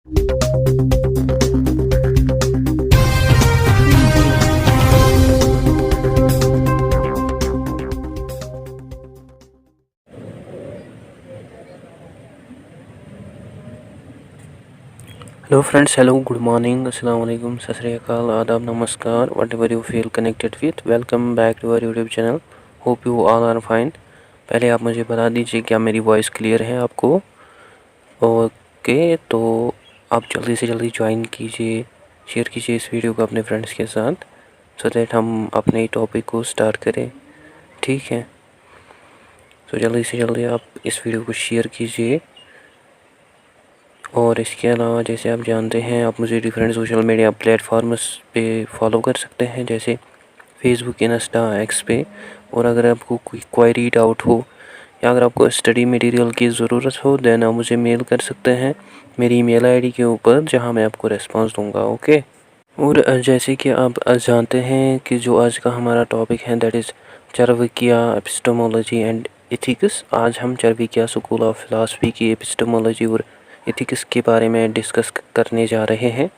Hello friends, hello, good morning, assalamu alaikum, सत श्री अकाल, आदाब, नमस्कार, whatever you feel connected with, welcome back to our YouTube channel. Hope you all are fine. पहले आप मुझे बता दीजिए क्या मेरी वॉइस क्लियर है आपको? ओके, तो आप जल्दी से जल्दी ज्वाइन कीजिए, शेयर कीजिए इस वीडियो को अपने फ्रेंड्स के साथ, सो दैट हम अपने टॉपिक को स्टार्ट करें, ठीक है? तो जल्दी से जल्दी आप इस वीडियो को शेयर कीजिए। और इसके अलावा जैसे आप जानते हैं, आप मुझे डिफरेंट सोशल मीडिया प्लेटफॉर्म्स पे फॉलो कर सकते हैं, जैसे फेसबुक, इंस्टा, एक्स पे। और अगर आपको कोई क्वेरी, डाउट हो या अगर आपको स्टडी मटेरियल की ज़रूरत हो, देन आप मुझे मेल कर सकते हैं मेरी ईमेल आईडी के ऊपर, जहां मैं आपको रिस्पांस दूंगा। ओके। और जैसे कि आप जानते हैं कि जो आज का हमारा टॉपिक है, that is Charvakiya epistemology and ethics. आज हम चार्वाकिया स्कूल ऑफ फिलॉसफी की एपिस्टेमोलॉजी और एथिक्स के बारे में डिस्कस करने जा रहे हैं।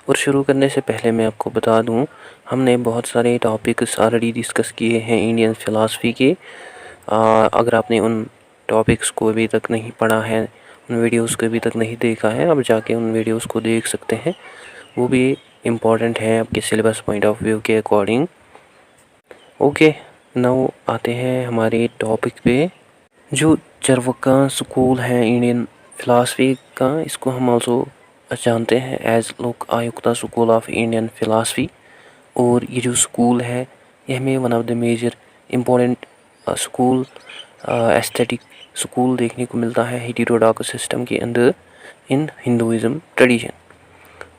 और शुरू करने से पहले मैं आपको बता दूं, हमने बहुत सारे टॉपिक्स ऑलरेडी डिस्कस किए हैं इंडियन फ़िलासफ़ी के। अगर आपने उन टॉपिक्स को अभी तक नहीं पढ़ा है, उन वीडियोस को अभी तक नहीं देखा है, आप जाके उन वीडियोस को देख सकते हैं, वो भी इम्पॉर्टेंट है आपके सिलेबस पॉइंट ऑफ व्यू के अकॉर्डिंग। ओके, नाउ आते हैं हमारे टॉपिक पे। जो चार्वाका स्कूल है इंडियन फ़िलासफ़ी का, इसको हम आल्सो जानते हैं as Lokayata school of Indian philosophy. और ये जो स्कूल है, ये हमें one of the major important school, aesthetic school देखने को मिलता है हेटेरोडॉक्स सिस्टम के अंदर इन हिंदुइज़्म ट्रेडिशन।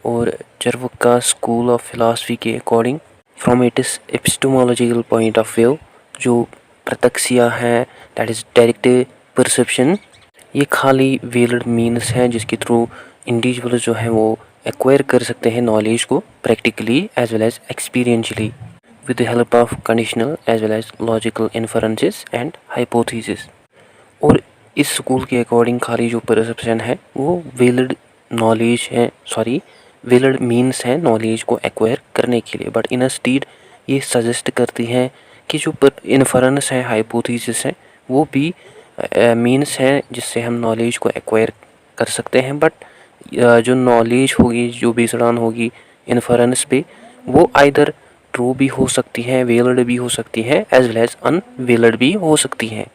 और चार्वाका स्कूल ऑफ फिलॉसफी के according, from its epistemological point of view, जो प्रत्यक्षिया है, दैट इज़ डायरेक्ट परसेप्शन, ये खाली वेल्ड मीन्स हैं जिसके थ्रू इंडिविजुअल जो है वो एक्वायर कर सकते हैं नॉलेज को practically as well as experientially with the help of conditional as well as logical inferences and hypothesis. और इस स्कूल के अकॉर्डिंग खाली जो परसेप्शन है वो वेलिड नॉलेज है, वेलिड मीन्स है नॉलेज को एक्वायर करने के लिए, बट इन स्टीड ये सजेस्ट करती हैं कि जो इन्फरेंस है, हाइपोथेसिस है, वो भी मीन्स है जिससे हम नॉलेज को एक्वायर कर सकते हैं। बट जो नॉलेज होगी, जो बेस्ड ऑन होगी इन्फरेंस पे, वो आइदर ट्रू भी हो सकती है, वेलिड भी हो सकती है, एज वेल एज अनवेलिड भी हो सकती है।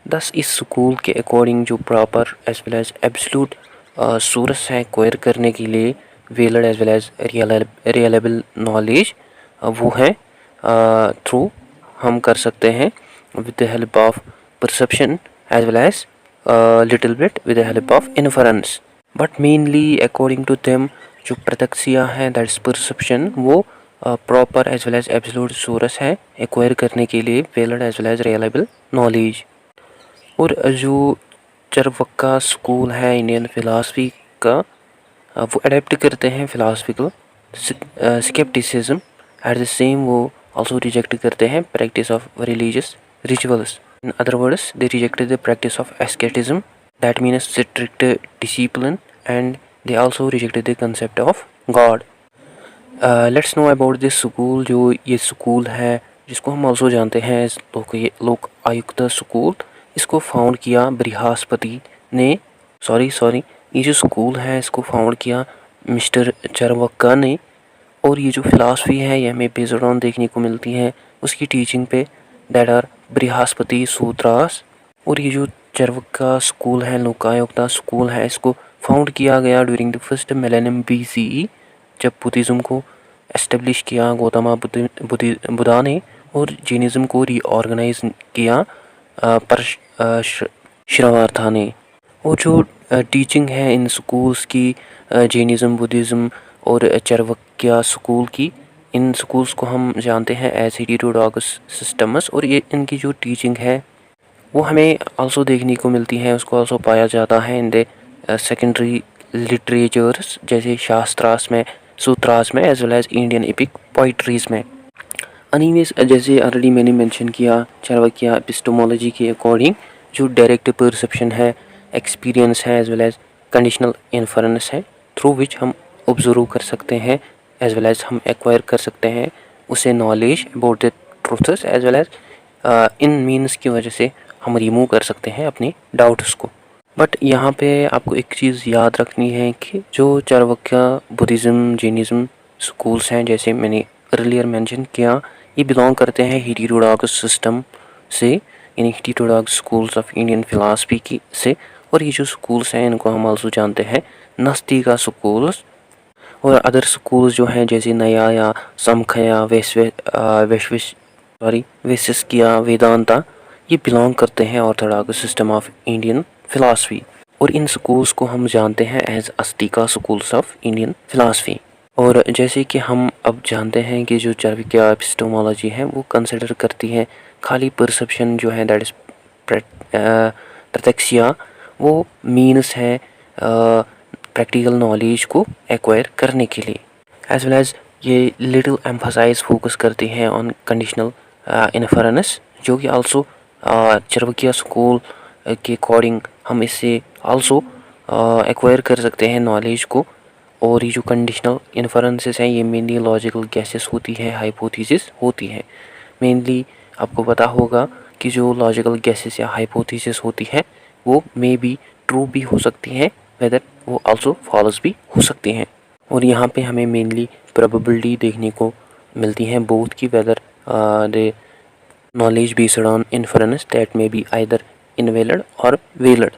दस इस स्कूल के अकॉर्डिंग जो proper as well as absolute source है एक्वायर करने के लिए valid as well as reliable knowledge, वो है थ्रू हम कर सकते हैं with the help of perception as well as little bit with the help of inference. But mainly according to them जो प्रत्यक्षिया है, दैट इज परसेप्शन, वो proper as well as absolute source है एक्वायर करने के लिए valid as well as reliable knowledge. और जो चार्वाका स्कूल है इंडियन फ़िलासफ़ी का, वो अडेप्ट करते हैं philosophical scepticism, at the same वो आल्सो रिजेक्ट करते हैं practice of religious rituals. In other words, they rejected the practice of asceticism, that means strict discipline, and they also rejected the concept of God. Let's know about this school. जो ये school है, जिसको हम also जानते हैं लोक आयुक्त school, इसको फाउंड किया बृहस्पति ने, ये जो स्कूल है इसको फाउंड किया मिस्टर चार्वाका ने। और ये जो फिलासफी है ये हमें बेस्ड ऑन देखने को मिलती है उसकी टीचिंग पे, दैट आर बृहस्पति सूत्रास। और ये जो चार्वाका स्कूल है, लोकायुक्ता स्कूल है, इसको फाउंड किया गया during the first millennium BCE, जब बुद्धिज़्म को एस्टेब्लिश किया गौतम बुद्धा ने, और जैनिज़्म को रीऑर्गेनाइज किया श्रवार्था ने। और जो टीचिंग है इन स्कूल्स की, जैनिज़्म, बुद्धिज़्म और चार्वाकिया स्कूल की, इन स्कूल्स को हम जानते हैं एज हेटेरोडॉक्स सिस्टम्स। और ये इनकी जो टीचिंग है वो हमें आल्सो देखने को मिलती है, उसको आल्सो पाया जाता है इन द सेकेंडरी लिटरेचर्स, जैसे शास्त्रास में, सूत्रास में, as well as Indian epic poetries में। एनीवेज, जैसे ऑलरेडी मैंने मेंशन किया, चार्वाकिया एपिस्टेमोलॉजी के अकॉर्डिंग जो डायरेक्ट परसेप्शन है, एक्सपीरियंस है, as well as conditional inference है, थ्रू विच हम ऑब्जर्व कर सकते हैं एज वेल एज हम एक्वायर कर सकते हैं उसे knowledge about the truths as well as in means की वजह से हम रिमूव कर सकते हैं अपने डाउट्स को। बट यहाँ पे आपको एक चीज़ याद रखनी है कि जो चारवाक्या बुद्धिज़्म जैनिज़्म स्कूल्स हैं, जैसे मैंने अर्लियर मेंशन किया, ये बिलोंग करते हैं हेटेरोडॉक्स सिस्टम से, यानी heterodox schools of Indian philosophy की से। और ये जो स्कूल्स हैं इनको हम आल्सो जानते हैं नास्तिका स्कूल्स। और अदर स्कूल्स जो हैं जैसे नया या समखया वेसिस्किया वेदांता, ये बिलोंग करते हैं orthodox system of Indian philosophy. और इन स्कूल्स को हम जानते हैं as astika schools of Indian philosophy. और जैसे कि हम अब जानते हैं कि जो चारवाक्या एपिस्टेमोलॉजी है वो कंसिडर करती है खाली परसेप्शन जो है, दैट इज प्रत्यक्षया, वो मीन्स है प्रैक्टिकल नॉलेज को एक्वायर करने के लिए। एज वेल एज ये लिटिल एम्फसाइज फोकस करती है ऑन कंडीशनल इन्फरेंस, जो कि आल्सो चारवाक्या स्कूल के अकॉर्डिंग हम इससे आल्सो एक्वायर कर सकते हैं नॉलेज को। और ये जो कंडीशनल इन्फरेंसेस हैं ये मेनली लॉजिकल गैसेस होती है, हाइपोथेसिस होती है। मेनली आपको पता होगा कि जो लॉजिकल गैसेस या हाइपोथेसिस होती है वो मे बी ट्रू भी हो सकती हैं, वेदर वो आल्सो फॉल्स भी हो सकती हैं। और यहाँ पे हमें मेनली प्रोबेबिलिटी देखने को मिलती है बोथ की, whether the knowledge based on inference that may be either invalid और वैलिड।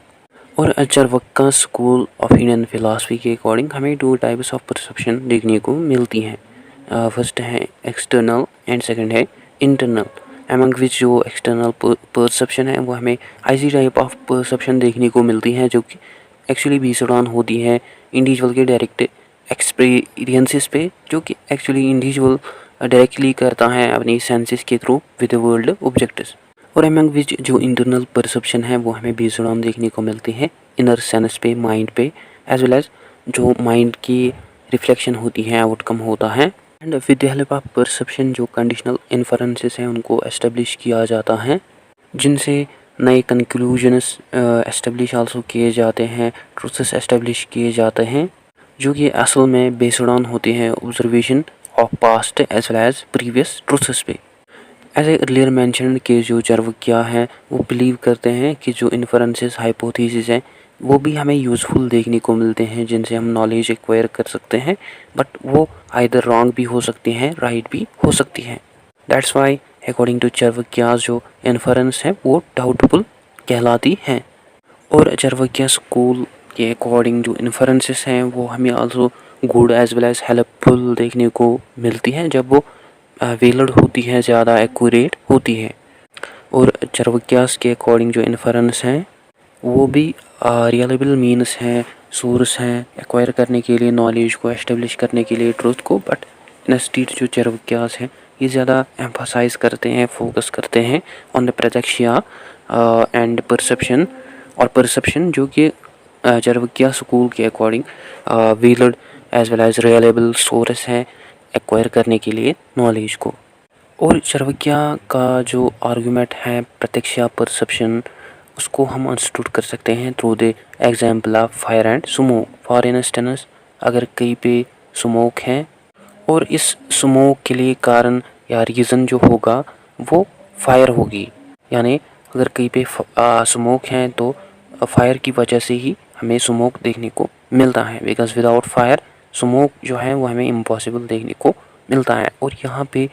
और Charvaka school of Indian philosophy के अकॉर्डिंग हमें दो टाइप्स ऑफ परसेप्शन देखने को मिलती हैं। फर्स्ट है एक्सटर्नल एंड सेकंड है इंटरनल। एमंग विच जो एक्सटर्नल परसेप्शन है वो हमें ऐसी टाइप ऑफ परसेप्शन देखने को मिलती है जो कि एक्चुअली बेस्ड ऑन होती है इंडिविजुअल के डायरेक्ट एक्सपीरियंसेस पे, जो कि एक्चुअली इंडिविजुअल डायरेक्टली करता है अपनी सेंसेस के थ्रू विद वर्ल्ड ऑब्जेक्ट्स। और एमंग विच जो इंटरनल परसेप्शन है वो हमें बेस्ड ऑन देखने को मिलती है इनर सेंस पे, माइंड पे, एज वेल एज जो माइंड की रिफ्लेक्शन होती है, आउटकम होता है। And with the help of perception जो कंडीशनल इन्फरेंसेस हैं उनको एस्टेब्लिश किया जाता है, जिनसे नए कंक्लूजन्स एस्टेब्लिश आल्सो किए जाते हैं, ट्रूथ्स एस्टेब्लिश किए जाते हैं, जो कि असल में बेस्ड ऑन होते हैं observation of past as well as previous truths पे। एज ए अर्लियर मैंशन के जो चारवाक्या हैं वो बिलीव करते हैं कि जो इन्फरेंसेस हाइपोथेसिस हैं वो भी हमें यूज़फुल देखने को मिलते हैं, जिनसे हम नॉलेज एक्वायर कर सकते हैं, बट वो आइदर रॉन्ग भी हो सकती हैं, राइट भी हो सकती हैं। That's why according to Charvaka जो इन्फरेंस है वो डाउटफुल कहलाती हैं। और चारवाक्या स्कूल के अकॉर्डिंग जो इन्फरेंसेस हैं वो हमें also good as well as helpful देखने को मिलती हैं जब वो वैलिड होती है, ज़्यादा एक्यूरेट होती है। और चारवाक्यास के अकॉर्डिंग जो इन्फरेंस हैं वो भी रियलेबल मीन्स हैं, सोर्स हैं एक्वायर करने के लिए, नॉलेज को एस्टेब्लिश करने के लिए, ट्रूथ को। बट इंस्टीट्यूट जो चारवाक्यास हैं ये ज़्यादा एम्फसाइज करते हैं, फोकस करते हैं on the pratyaksha and perception. और परसेप्शन जो कि चारवाक्या स्कूल के according valid as well as reliable source हैं एक्वायर करने के लिए नॉलेज को। और चारवाक्या का जो आर्गूमेंट है प्रत्यक्ष परसेप्शन, उसको हम अंडरस्टूड कर सकते हैं through the example of fire and smoke. For instance अगर कहीं पे स्मोक है और इस स्मोक के लिए कारण या रीज़न जो होगा वो फायर होगी, यानी अगर कहीं पे स्मोक है तो फायर की वजह से ही हमें स्मोक देखने को मिलता है, बिकॉज विदाउट फायर स्मोक जो है वो हमें इम्पॉसिबल देखने को मिलता है। और यहाँ पे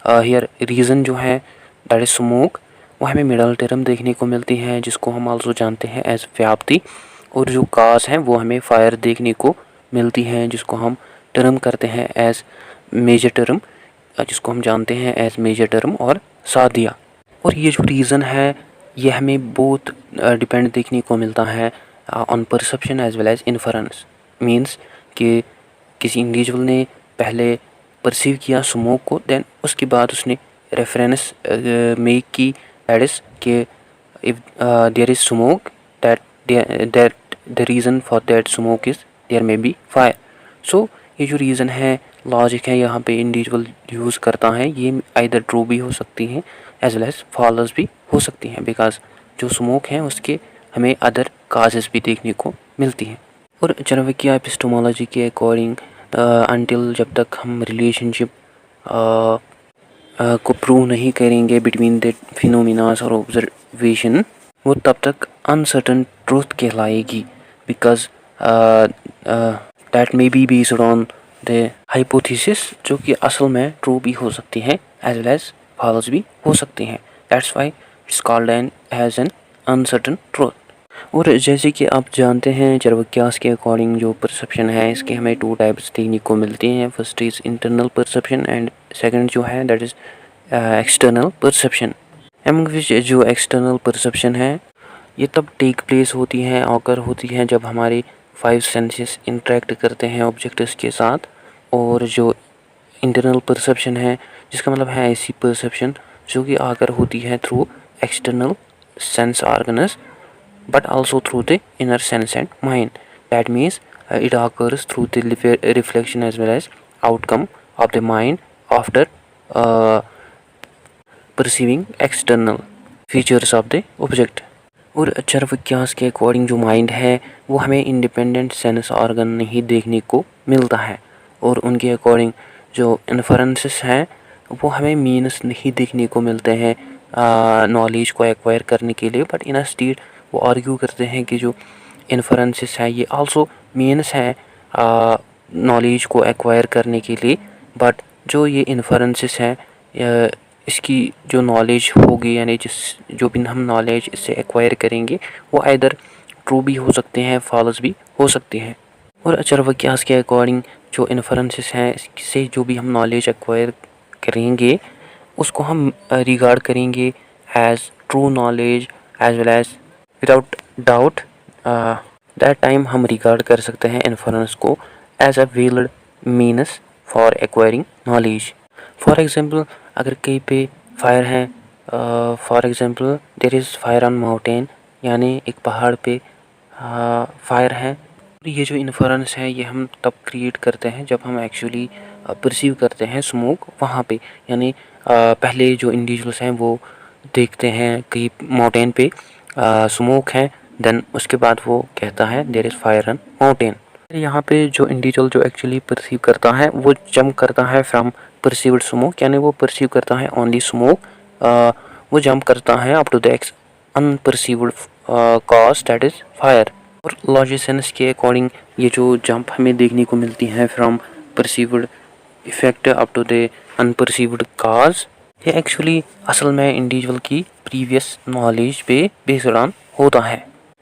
हियर रीज़न जो है दैट इज स्मोक, वो हमें मिडल टर्म देखने को मिलती है जिसको हम आल्सो जानते हैं एज व्याप्ति। और जो काज है वो हमें फायर देखने को मिलती है जिसको हम टर्म करते हैं एज मेजर टर्म, जिसको हम जानते हैं एज मेजर टर्म और सादिया। और ये जो रीज़न है ये हमें बहुत डिपेंड देखने को मिलता है on perception as well as inference. Means कि किसी इंडिविजुअल ने पहले परसीव किया स्मोक को, देन उसके बाद उसने रेफरेंस मेक की दैट इज कि if there is smoke that the reason for that smoke is there may be fire. So ये जो रीज़न है, लॉजिक है यहाँ पे इंडिविजुअल यूज़ करता है, ये आइदर ट्रू भी हो सकती हैं एज वेल एज फॉल्स भी हो सकती हैं, बिकॉज जो स्मोक है उसके हमें अदर काजेस भी देखने को मिलती हैं। और चरवकिया एपिस्टोमोलॉजी के अकॉर्डिंग अनटिल जब तक हम रिलेशनशिप को प्रूव नहीं करेंगे बिटवीन द फिनोमिनास और ऑब्जर्वेशन, वो तब तक अनसर्टन ट्रूथ कहलाएगी, because that may be based on the hypothesis, जो कि असल में ट्रू भी हो सकती है एज वेल एज फॉल्स भी हो सकती हैं। That's why it's called as an uncertain truth. और जैसे कि आप जानते हैं चरवक्यास के अकॉर्डिंग जो परसेप्शन है इसके हमें 2 टाइप्स देखने को मिलती हैं। First is internal perception and second जो है that is external perception. Among which जो एक्सटर्नल परसेप्शन है ये तब टेक प्लेस होती है, ऑकर होती है जब हमारे 5 सेंसेस इंटरेक्ट करते हैं ऑब्जेक्ट्स के साथ। और जो इंटरनल परसेप्शन है जिसका मतलब है ऐसी परसेप्शन जो कि आकर होती है through external sense organs but also through the inner sense and mind. That means it occurs through the reflection as well as outcome of the mind after uh, perceiving external features of the object. और चरवक्यास के according जो mind है वो हमें independent sense organ नहीं देखने को मिलता है, और उनके अकॉर्डिंग जो इन्फरेंसेस हैं वो हमें मीन्स नहीं देखने को मिलते हैं नॉलेज को एक्वायर करने के लिए। बट इन अ स्टेट वो आर्ग्यू करते हैं कि जो इन्फरेंसेस है ये आल्सो मीन्स है नॉलेज को एक्वायर करने के लिए। बट जो ये इन्फरेंसेस हैं इसकी जो नॉलेज होगी यानी जो भी हम नॉलेज इससे एक्वायर करेंगे वो आइदर ट्रू भी हो सकते हैं, फॉल्स भी हो सकते हैं। और चरवक्यास के अकॉर्डिंग जो इन्फरेंसेस हैं इससे जो भी हम नॉलेज एक्वायर करेंगे उसको हम रिगार्ड करेंगे as true knowledge as well as without doubt. That time हम रिगार्ड कर सकते हैं इन्फरेंस को as a valid means for acquiring knowledge. For example अगर कहीं पे फायर है, for example there is fire on mountain, यानी एक पहाड़ पे फायर है। ये जो इन्फरेंस है ये हम तब क्रिएट करते हैं जब हम एक्चुअली परसीव करते हैं स्मोक वहाँ पे, यानी पहले जो इंडिविजुअल्स हैं वो देखते हैं कि माउंटेन पे स्मोक है, देन उसके बाद वो कहता है there is fire on mountain. यहाँ पे जो इंडिविजुअल जो एक्चुअली परसीव करता है वो जंप करता है फ्रॉम परसीव्ड स्मोक, यानी वो परसीव करता है ओनली स्मोक, वो जंप करता है up to the unperceived cause that is fire. और लॉजिसेंस के अकॉर्डिंग ये जो जंप हमें देखने को मिलती है from perceived effect up to the unperceived cause, ये एक्चुअली असल में इंडिविजुअल की प्रीवियस नॉलेज पे बेस्ड ऑन होता है।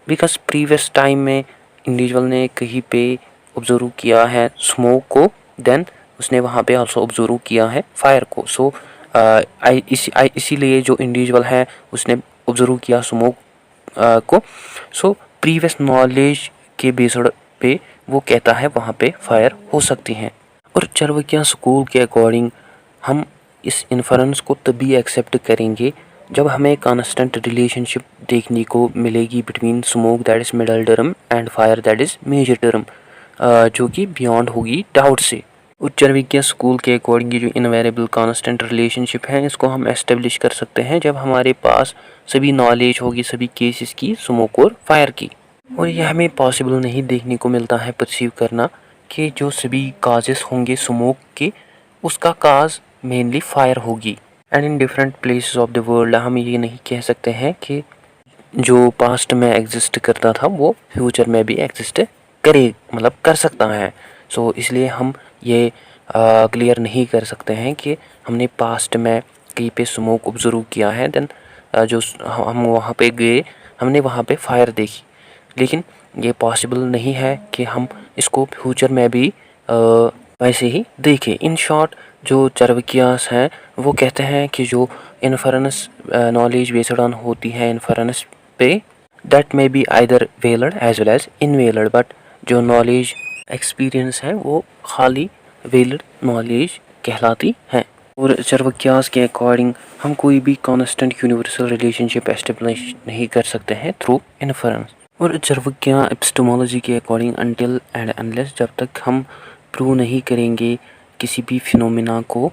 बिकॉज प्रीवियस टाइम में इंडिविजुअल ने कहीं पे ऑब्जर्व किया है स्मोक को, देन उसने वहाँ पे ऑल्सो ऑब्जर्व किया है फायर को। सो इसीलिए जो इंडिविजुअल है उसने ऑब्जर्व किया स्मोक को, सो प्रीवियस नॉलेज के बेस्ड पे वो कहता है वहाँ पे फायर हो सकती हैं। और चरवकिया स्कूल के अकॉर्डिंग हम इस इन्फरेंस को तभी एक्सेप्ट करेंगे जब हमें कांस्टेंट रिलेशनशिप देखने को मिलेगी between smoke that is middle term and fire that is major term, जो कि बियॉन्ड होगी डाउट से। और चरवकिया स्कूल के अकॉर्डिंग जो इनवेरेबल कांस्टेंट रिलेशनशिप है इसको हम एस्टेब्लिश कर सकते हैं जब हमारे पास सभी नॉलेज होगी सभी केसेस की स्मोक और फायर की। और यह हमें पॉसिबल नहीं देखने को मिलता है परसीव करना कि जो सभी काजेस होंगे स्मोक के उसका काज मेनली फायर होगी। And in different places of the world हम ये नहीं कह सकते हैं कि जो पास्ट में एग्जिस्ट करता था वो फ्यूचर में भी एग्जिस्ट करे, मतलब कर सकता है। सो इसलिए हम ये क्लियर नहीं कर सकते हैं कि हमने पास्ट में कहीं पे स्मोक ऑब्जर्व किया है, देन जो हम वहाँ पे गए हमने वहाँ पे फायर देखी, लेकिन ये पॉसिबल नहीं है कि हम इसको फ्यूचर में भी वैसे ही देखें। इन शॉर्ट जो चरवकियास हैं वो कहते हैं कि जो इन्फरेंस नॉलेज बेस्ड ऑन होती है इन्फरेंस पे, that may be either valid as well as invalid, but जो नॉलेज एक्सपीरियंस है वो खाली वैलिड नॉलेज कहलाती है। और चरवकियास के अकॉर्डिंग हम कोई भी कांस्टेंट यूनिवर्सल रिलेशनशिप एस्टेब्लिश नहीं कर सकते हैं थ्रू इन्फरेंस। और चरवकिया एपिस्टेमोलॉजी के अकॉर्डिंग अनटिल एंड अनलेस जब तक हम प्रूव नहीं करेंगे किसी भी फिनोमिना को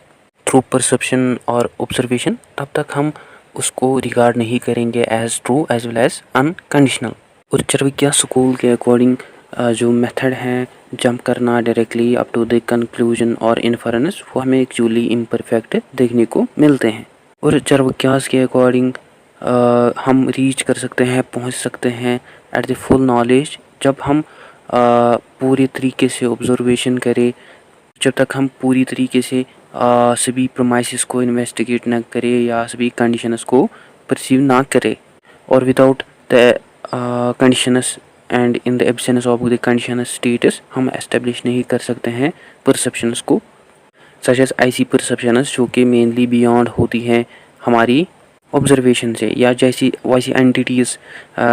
थ्रू परसेप्शन और ऑब्जर्वेशन, तब तक हम उसको रिगार्ड नहीं करेंगे as true as well as unconditional. और चरवकिया स्कूल के अकॉर्डिंग जो मेथड हैं जंप करना directly up to the conclusion और इन्फरेंस, वो हमें एक्चुअली इम्परफेक्ट देखने को मिलते हैं। और चरवाक्यास के अकॉर्डिंग हम रीच कर सकते हैं, पहुंच सकते हैं एट द फुल नॉलेज जब हम पूरी तरीके से ऑब्जर्वेशन करें, जब तक हम पूरी तरीके से सभी प्रोमाइसेस को इन्वेस्टिगेट ना करें या सभी कंडीशंस को परसीव ना करें, और without the conditions and in the absence of the conditions status हम एस्टेब्लिश नहीं कर सकते हैं परसेप्शंस को, सच एज ऐसी परसेप्शंस जो कि मेनली बियॉन्ड होती हैं हमारी ऑब्जर्वेशन से, या जैसी वैसी एंटिटीज़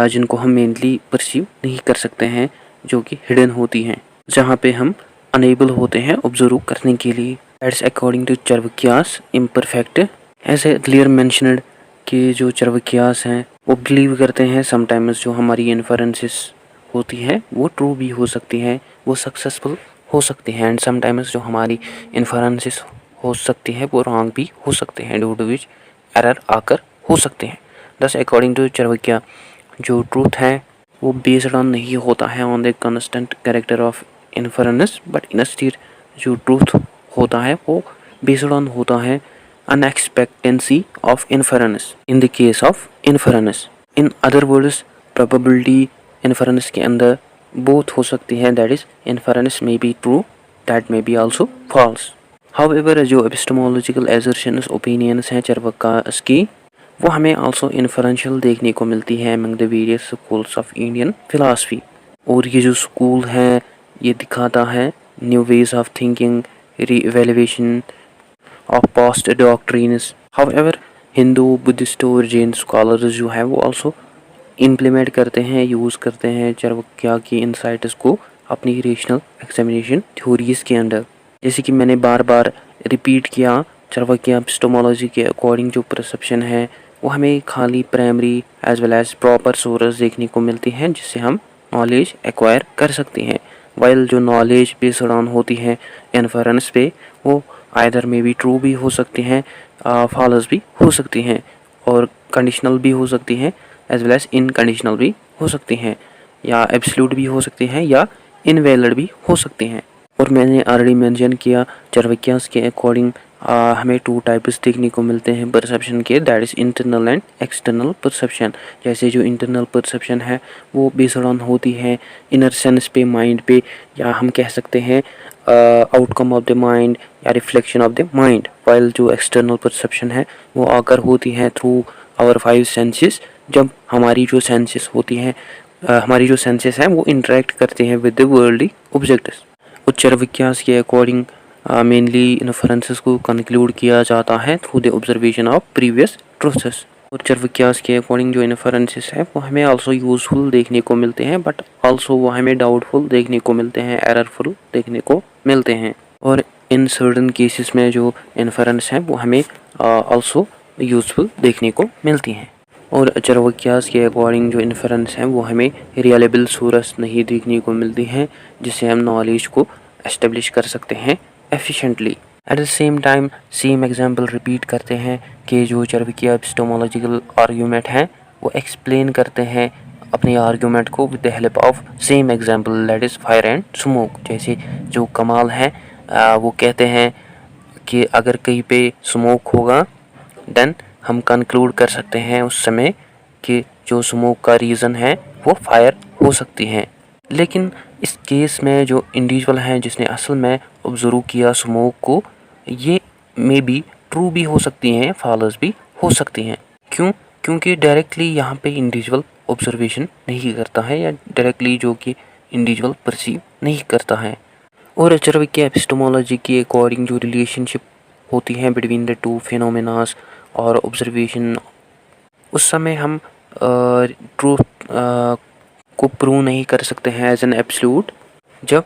जिनको हम मेनली परसीव नहीं कर सकते हैं, जो कि हिडन होती हैं, जहाँ पे हम अनेबल होते हैं ऑब्जर्व करने के लिए। That's according to Charvakas imperfect. As a clear mentioned कि जो चरवाक्यास हैं वो बिलीव करते हैं समटाइम्स जो हमारी इन्फरेंसेस होती हैं वो ट्रू भी हो सकती हैं, वो सक्सेसफुल हो सकती हैं, एंड समटाइम्स जो हमारी इन्फरेंसेस हो सकती हैं वो रॉन्ग भी हो सकते हैं, ड्यू टू विच एरर आकर हो सकते हैं। दस अकॉर्डिंग टू चरवाक्या जो ट्रूथ है वो बेस्ड ऑन नहीं होता है on the constant character of inference, but instead जो ट्रूथ होता है वो बेस्ड ऑन होता है unexpectancy of inference in the case of inference. In other words probability inference के अंदर बोथ हो सकती है, that is inference may be true, that may be also false. However जो एपिस्टेमोलॉजिकल एजर्शंस ओपिनियंस हैं चरवाक्यास की, वो हमें आल्सो इन्फरेंशियल देखने को मिलती है among the various schools of Indian philosophy. और ये जो स्कूल है ये दिखाता है new ways of thinking, re-evaluation of past doctrines. However Hindu, Buddhist और जैन स्कॉलर्स जो है वो आल्सो इम्प्लीमेंट करते हैं, यूज़ करते हैं चरवाक्या की इंसाइट्स को अपनी रेशनल एग्जामिनेशन थ्योरीज के अंडर। जैसे कि मैंने बार बार रिपीट किया, चरवाक्या एपिस्टेमोलॉजी के अकॉर्डिंग जो परसेप्शन है वो हमें खाली primary as well as proper source देखने को मिलती हैं जिससे हम नॉलेज एक्वायर कर सकते हैं, वाइल जो नॉलेज बेस्ड ऑन होती है इन्फरेंस पे वो आइदर में भी ट्रू भी हो सकती हैं, फॉल्स भी हो सकती हैं, और कंडीशनल भी हो सकती हैं एज वेल एज इनकंडीशनल भी हो सकती हैं, या एब्सोल्यूट भी हो सकती हैं या इनवैलिड भी हो सकती हैं। और मैंने ऑलरेडी मेंशन किया चरवाक्यास के अकॉर्डिंग हमें टू टाइप्स देखने को मिलते हैं परसेप्शन के, that is internal and external perception. जैसे जो इंटरनल परसेप्शन है वो बेस्ड ऑन होती है इनर सेंस पे, माइंड पे, या हम कह सकते हैं आउटकम ऑफ द माइंड या reflection of the mind, while जो एक्सटर्नल परसेप्शन है वो आकर होती है थ्रू आवर 5 सेंसेस, जब हमारी जो सेंसेस होती हैं हमारी जो सेंसेस हैं वो इंटरेक्ट करते हैं विद द वर्ल्डली ऑब्जेक्ट्स। और चरवाक्यास के अकॉर्डिंग मेनली इन्फरेंसेस को कंक्लूड किया जाता है through the observation of previous truths. और चरवाक्यास के अकॉर्डिंग जो इन्फरेंसेस है वो हमें आल्सो यूजफुल देखने को मिलते हैं, बट आल्सो वो हमें डाउटफुल देखने को मिलते हैं, एररफुल देखने को मिलते हैं। और इन सर्टन केसेस में जो इन्फरेंस है वो हमें आल्सो यूजफुल देखने को मिलती हैं। और चरवाक्यास के अकॉर्डिंग जो इन्फरेंस है वो हमें रियलेबल सोर्स नहीं देखने को मिलती हैं जिससे हम नॉलेज को एस्टेब्लिश कर सकते हैं efficiently. Eight the same time same example repeat करते हैं कि जो चरवाक्या एपिस्टेमोलॉजिकल आर्ग्यूमेंट हैं वो एक्सप्लेन करते हैं अपने आर्ग्यूमेंट को with the help of same example, that is fire and smoke. जैसे जो कमाल है वो कहते हैं कि अगर कहीं पे स्मोक होगा देन हम कंक्लूड कर सकते हैं उस समय कि जो स्मोक का रीज़न है वो फायर हो सकती है। लेकिन इस केस में जो इंडिविजुअल हैं जिसने असल में ऑब्जर्व किया स्मोक को, ये मे बी ट्रू भी हो सकती हैं, फॉल्स भी हो सकती हैं। क्यों? क्योंकि डायरेक्टली यहाँ पे इंडिविजुअल ऑब्जर्वेशन नहीं करता है, या डायरेक्टली जो कि इंडिविजुअल परसीव नहीं करता है। और चरवाक्या एपिस्टेमोलॉजी के अकॉर्डिंग जो रिलेशनशिप होती है बिटवीन द टू फिनोमेनास और ऑब्जर्वेशन, उस समय हम ट्रूथ को प्रूव नहीं कर सकते हैं एज एन एब्सोल्यूट जब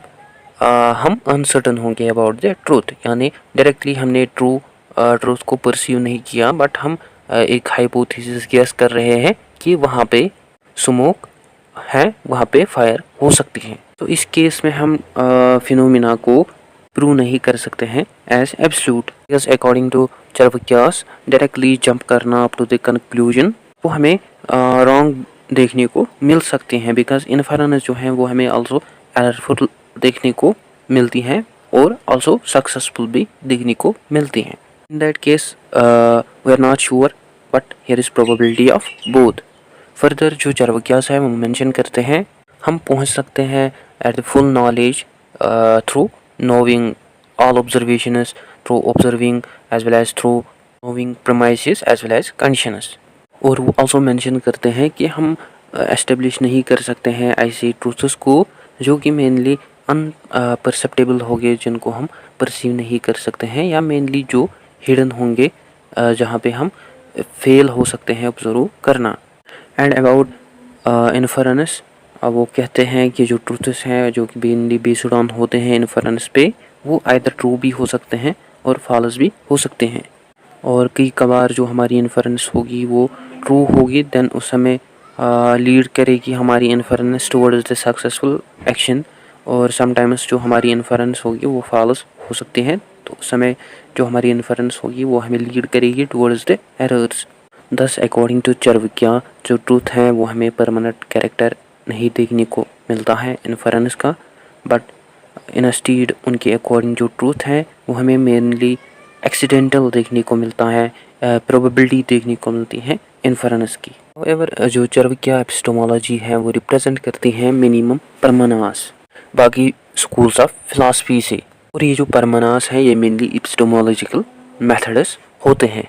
हम अनसर्टन होंगे अबाउट द ट्रूथ, यानी डायरेक्टली हमने ट्रूथ को परसीव नहीं किया, बट हम एक हाइपोथेसिस गेस कर रहे हैं कि वहाँ पे स्मोक है, वहाँ पे फायर हो सकती है। तो इस केस में हम फिनोमिना को प्रूव नहीं कर सकते हैं as absolute, because according to Charvakas directly jump करना अप टू द कंक्लूजन वो हमें रॉन्ग देखने को मिल सकते हैं, बिकॉज इन्फरेंस जो है वो हमें आल्सो एररफुल देखने को मिलती हैं और ऑल्सो सक्सेसफुल भी देखने को मिलती हैं। In that case we are not sure but here is probability of both. Further जो चार्वाकियास है वो मेंशन करते हैं हम पहुंच सकते हैं at the full knowledge through knowing all observations, through observing as well as through knowing premises as well as conditions। और वो also mention करते हैं कि हम establish नहीं कर सकते हैं ऐसे truths को जो कि mainly अनपरसेप्टेबल होंगे, जिनको हम परसीव नहीं कर सकते हैं, या मेनली जो हिडन होंगे जहाँ पे हम फेल हो सकते हैं ऑब्जर्व करना। एंड अबाउट इन्फरेंस, वो कहते हैं कि जो ट्रूथ्स हैं जो कि मेनली बेस्ड ऑन होते हैं इन्फरेंस पे, वो आइदर ट्रू भी हो सकते हैं और फॉल्स भी हो सकते हैं। और कई कबार जो हमारी इन्फरेंस होगी वो ट्रू होगी, देन उस समय लीड करेगी हमारी inference towards the successful action, और समटाइम्स जो हमारी इन्फरेंस होगी वो फॉल्स हो सकती हैं, तो उस समय जो हमारी इन्फरेंस होगी वो हमें लीड करेगी टुवर्ड्स द एरर्स। दस अकॉर्डिंग टू चार्वाकिया जो ट्रूथ है वो हमें परमानेंट कैरेक्टर नहीं देखने को मिलता है इन्फरेंस का, बट इंस्टीड उनके अकॉर्डिंग जो ट्रूथ है वो हमें मेनली एक्सीडेंटल देखने को मिलता है, प्रोबेबिलिटी देखने को मिलती है इन्फरेंस की। हाउएवर जो चार्वाकिया एपिस्टेमोलॉजी है वो रिप्रेजेंट करती है मिनिमम परमानास बाकी स्कूल्स ऑफ फिलॉसफी से, और ये जो परमानास है ये मेनली एपिस्टेमोलॉजिकल मेथड्स होते हैं,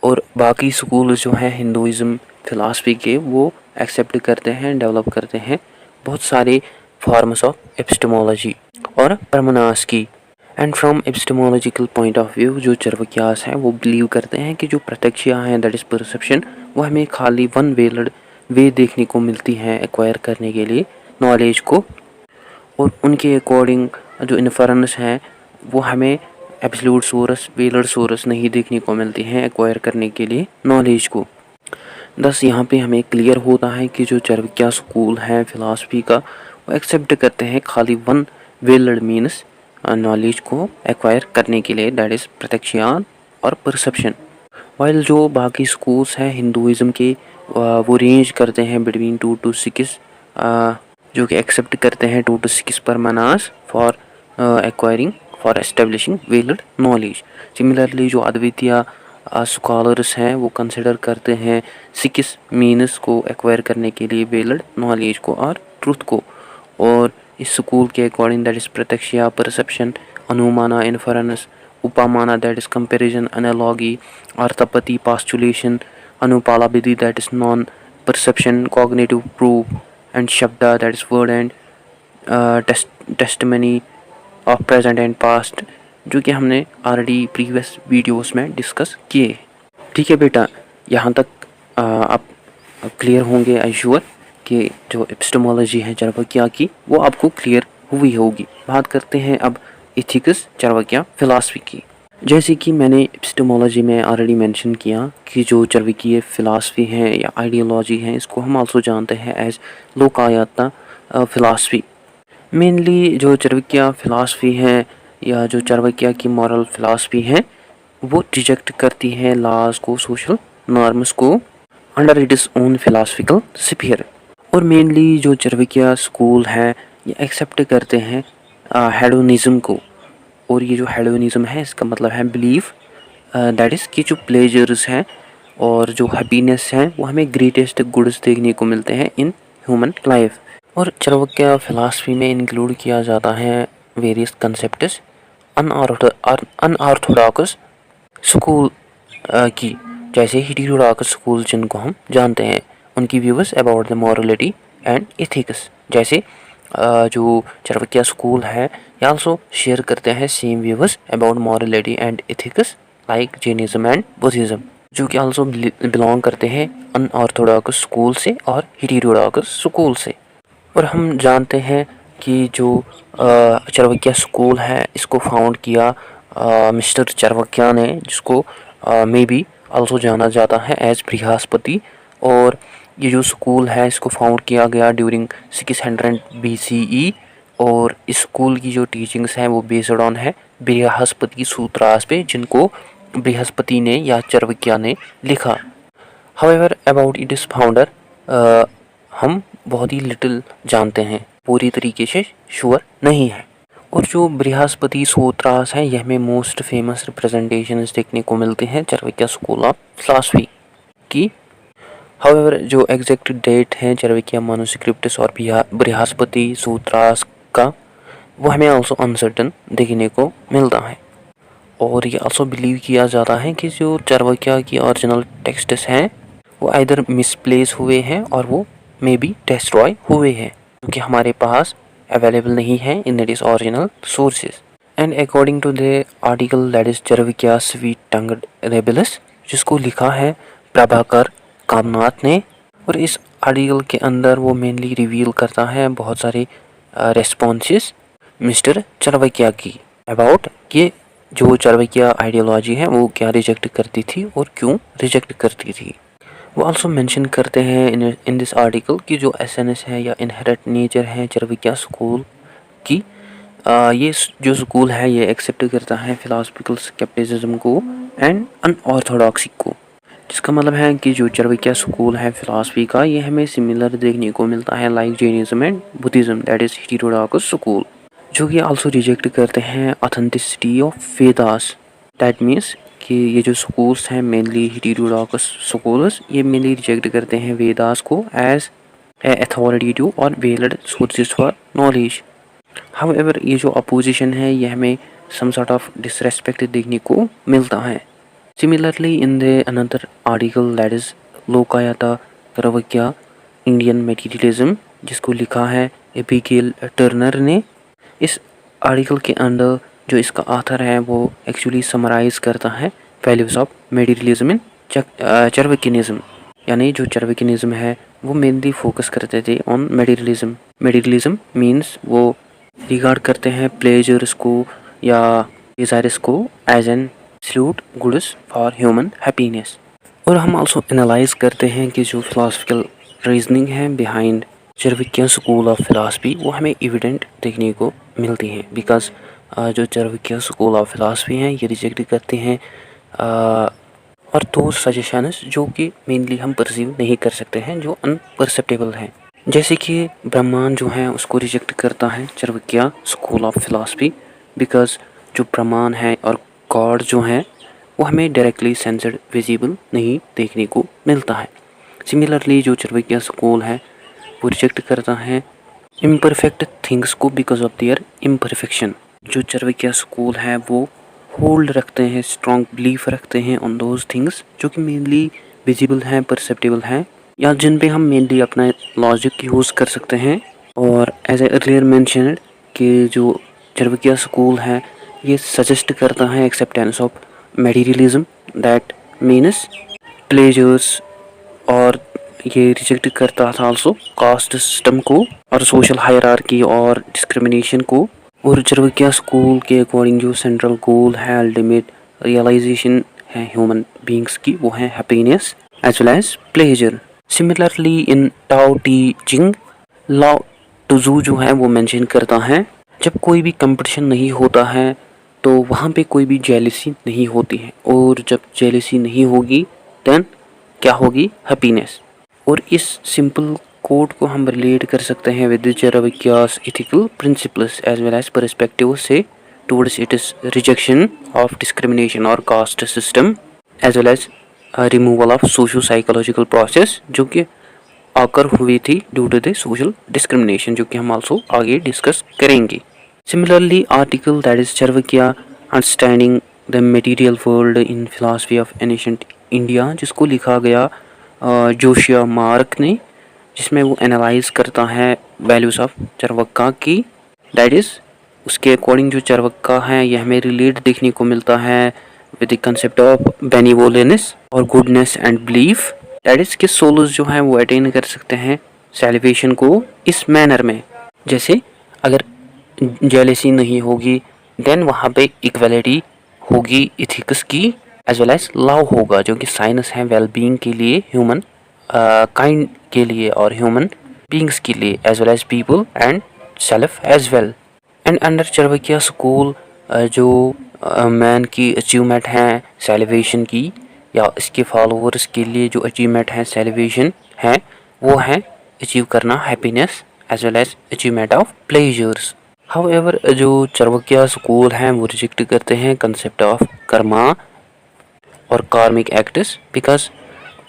और बाकी स्कूल जो हैं हिंदुइज्म फिलॉसफी के वो एक्सेप्ट करते हैं, डेवलप करते हैं बहुत सारे फॉर्म्स ऑफ एपिस्टेमोलॉजी और परमानास की। And from epistemological point of view जो चार्वाकियास हैं वो बिलीव करते हैं कि जो प्रत्यक्षा है दैट इज़ परसेप्शन, वो हमें खाली वन वेलड वे देखने को मिलती है एक्वायर करने के लिए नॉलेज को, और उनके अकॉर्डिंग जो इन्फरेंस है वो हमें एब्सोल्यूट सोर्स वेलड सोर्स नहीं देखने को मिलती हैं एक्वायर करने के लिए नॉलेज को। दस यहाँ पे हमें क्लियर होता है कि जो चार्वाकिया स्कूल है फिलॉसफी का वो एक्सेप्ट करते हैं खाली वन वेलड मीन्स नॉलेज को एक्वायर करने के लिए, दैट इज़ प्रत्यक्षान और परसेप्शन। वाइल जो बाकी स्कूल्स हैं हिंदुइज्म के वो रेंज करते हैं बिटवीन 2 to 6 जो कि एक्सेप्ट करते हैं 2 to 6 pramanas for acquiring for establishing valid knowledge. Similarly जो अद्वितीय स्कॉलर्स हैं वो कंसिडर करते हैं 6 मीन्स को एक्वायर करने के लिए वेलड नॉलेज को और ट्रूथ को, और इस स्कूल के according that is pratyaksha perception, anumana inference, upamana that is comparison analogy, arthapatti postulation, anupalabdhi that is non perception, cognitive proof, and shabda that is word and testimony of present and past, जो कि हमने ऑलरेडी प्रीवियस वीडियोस में discuss किए। ठीक है बेटा, यहाँ तक आप क्लियर होंगे आई श्योर कि जो एपिस्टेमोलॉजी है चार्वाकिया की वो आपको क्लियर हुई होगी। बात करते हैं अब एथिक्स चार्वाकिया फिलॉसफी की। जैसे कि मैंने एपिस्टेमोलॉजी में ऑलरेडी मेंशन किया कि जो चार्वाकिया फिलॉसफी है या आइडियोलॉजी है इसको हम आल्सो जानते हैं एज लोकायता फिलॉसफी। मेनली जो चार्वाकिया फिलॉसफी है या जो चार्वाकिया की मॉरल फिलॉसफी है वो रिजेक्ट करती है लॉज को, सोशल नॉर्म्स को under it is own philosophical sphere. और मेनली जो चार्वाकिया स्कूल है ये एक्सेप्ट करते हैं हेडोनिज्म को, और ये जो हेडोनिज्म है इसका मतलब है बिलीफ दैट इज़ कि जो प्लेजर्स हैं और जो हैप्पीनेस हैं वो हमें ग्रेटेस्ट गुड्स देखने को मिलते हैं इन ह्यूमन लाइफ। और चार्वाकिया फिलॉसफी में इंक्लूड किया जाता है वेरियस कंसेप्ट्स अनऑर्थोडॉक्स स्कूल की, जैसे हेटेरोडॉक्स स्कूल जिनको हम जानते हैं उनकी views about the morality and ethics. जैसे जो चार्वाकिया स्कूल है ये आल्सो शेयर करते हैं same views about morality and ethics like Jainism and Buddhism, जो कि आल्सो बिलोंग करते हैं अनऑर्थोडॉक्स स्कूल से और हेटेरोडॉक्स स्कूल से। और हम जानते हैं कि जो चार्वाकिया स्कूल है इसको फाउंड किया मिस्टर चार्वाकिया ने, जिसको मे बी आल्सो जाना जाता है एज बृहस्पति, और ये जो स्कूल है इसको फाउंड किया गया ड्यूरिंग 600 BCE, और इस स्कूल की जो टीचिंग्स हैं वो बेस्ड ऑन है बृहस्पति सूत्रास पे, जिनको बृहस्पति ने या चार्वाकिया ने लिखा। However about it is founder हम बहुत ही लिटिल जानते हैं। पूरी तरीके से श्योर नहीं है। और जो बृहस्पति सूत्रास है, यह में मोस्ट फेमस रिप्रेजेंटेशन देखने को मिलते हैं चाणक्य स्कूल ऑफ फिलॉसफी की। हाउएवर जो एग्जैक्ट डेट है चाणक्य मैन्युस्क्रिप्ट्स और बृहस्पति सूत्रास का, वो हमें आल्सो अनसर्टन देखने को मिलता है। और ये आल्सो बिलीव किया जाता है कि जो चाणक्य की ओरिजिनल टेक्स्ट्स हैं वो आइदर मिसप्लेस हुए हैं और वो मे बी डिस्ट्रॉय हुए हैं, क्योंकि हमारे पास अवेलेबल नहीं है in that is original sources. And according to the article that is Chanakya sweet tongued rebels, जिसको लिखा है प्रभाकर कामनाथ ने, और इस आर्टिकल के अंदर वो मेनली रिवील करता है बहुत सारे रेस्पॉन्सेस मिस्टर चाणक्य की अबाउट कि जो चाणक्य आइडियोलॉजी है वो क्या रिजेक्ट करती थी और क्यों रिजेक्ट करती थी। वो आल्सो मेंशन करते हैं इन दिस आर्टिकल कि जो एसएनएस है या इनहेरेंट नेचर है चाणक्य स्कूल की, ये जो स्कूल है ये एक्सेप्ट करता है फिलोसफिकल स्केप्टिसिज्म को एंड अनऑर्थोडॉक्सी को, जिसका मतलब है कि जो चाणक्य स्कूल है फिलॉसफी का, ये हमें सिमिलर देखने को मिलता है like Jainism and Buddhism that is heterodox school, जो कि आल्सो रिजेक्ट करते हैं authenticity of Vedas. That means कि ये जो स्कूल्स हैं मेनली हेटेरोडॉक्स स्कूल्स, ये मेनली रिजेक्ट करते हैं वेदास को एज ए अथॉरिटेटिव और valid sources for knowledge. However ये जो अपोजिशन है ये हमें सम सॉर्ट ऑफ डिसरेस्पेक्ट देखने को मिलता है। Similarly in the another article that is Lokayata Chanakya Indian materialism, जिसको लिखा है एबिगेल टर्नर ने, इस आर्टिकल के अंदर जो इसका ऑथर है वो एक्चुअली समराइज करता है वैल्यूज ऑफ मटेरियलिज्म इन चाणक्यनिज्म, यानी जो चाणक्यनिज्म है वो मेनली फोकस करते थे ऑन मटेरियलिज्म। मटेरियलिज्म मीन्स वो रिगार्ड करते हैं प्लेजर्स को या डिजायर्स को as an absolute goods for human happiness. और हम आल्सो एनालाइज करते हैं कि जो फिलोसफिकल रीजनिंग है behind Chanakya school of philosophy वो हमें एविडेंट देखने को मिलती हैं, बिकॉज जो चाणक्य स्कूल ऑफ फिलॉसफी हैं ये रिजेक्ट करते हैं और दो सजेशंस जो कि मेनली हम परसीव नहीं कर सकते हैं, जो अनपरसेप्टेबल हैं, जैसे कि ब्रह्मांड जो है उसको रिजेक्ट करता है Chanakya school of philosophy, because जो ब्रह्मांड है और गॉड जो है वो हमें डायरेक्टली सेंसर्ड विजिबल नहीं देखने को मिलता है। सिमिलरली जो चाणक्य स्कूल है वो रिजेक्ट करता है इम्परफेक्ट थिंग्स को बिकॉज ऑफ देयर इम्परफेक्शन। जो चाणक्य स्कूल है वो होल्ड रखते हैं, स्ट्रॉन्ग बिलीफ रखते हैं ऑन दोज थिंग्स जो कि मेनली विजिबल हैं, परसेप्टेबल हैं, या जिन पे हम मेनली अपना लॉजिक यूज़ कर सकते हैं। और एज ए अर्लियर मेंशन्ड कि जो चाणक्य स्कूल है ये सजेस्ट करता है acceptance of materialism that means pleasures, और ये रिजेक्ट करता था आल्सो कास्ट सिस्टम को और सोशल हायरार्की और डिस्क्रिमिनेशन को। और चाणक्य स्कूल के अकॉर्डिंग जो सेंट्रल गोल है, अल्टीमेट रियलाइजेशन है ह्यूमन बींग्स की, वो है happiness as well as pleasure. Similarly in Tao Te Ching Lao Tzu जो है वो मेंशन करता है जब कोई भी कंपटीशन नहीं होता है तो वहाँ पे कोई भी जेलसी नहीं होती है, और जब जेलसी नहीं होगी देन क्या होगी, हैप्पीनेस। और इस सिंपल कोड को हम रिलेट कर सकते हैं with चाणक्य's ethical principles as well as perspective से towards its rejection of discrimination और caste system as well as removal of socio-psychological process जो कि आकर हुई थी due to the social discrimination, जो कि हम आल्सो आगे डिस्कस करेंगे। Similarly article that is Chanakya understanding the material world in philosophy of ancient India, जिसको लिखा गया जोशिया मार्क ने, जिसमें वो एनालाइज करता है वैल्यूज़ ऑफ चाणक्य की। दैट इज़ उसके अकॉर्डिंग जो चाणक्य है यह हमें रिलेट देखने को मिलता है विद द कंसेप्ट ऑफ बेनिवोलेंस और goodness and belief. That is कि सोल्स जो हैं वो अटेन कर सकते हैं सैल्वेशन को इस मैनर में, जैसे अगर जेलेसी नहीं होगी देन वहाँ पे इक्वलिटी होगी इथिक्स की एज वेल एज लव होगा, जो कि साइंस है वेलबींग के लिए, ह्यूमन काइंड के लिए और ह्यूमन बींग्स के लिए as well as people and self as well. And under Chanakya school जो मैन की अचीवमेंट हैं सेलिब्रेशन की या इसके फॉलोअर्स के लिए जो अचीवमेंट है सेलिब्रेशन है वो है अचीव करना happiness as well as achievement of pleasures. However जो चार्वाकिया स्कूल हैं वो रिजेक्ट करते हैं कंसेप्ट ऑफ कर्मा और कार्मिक एक्ट्स, बिकॉज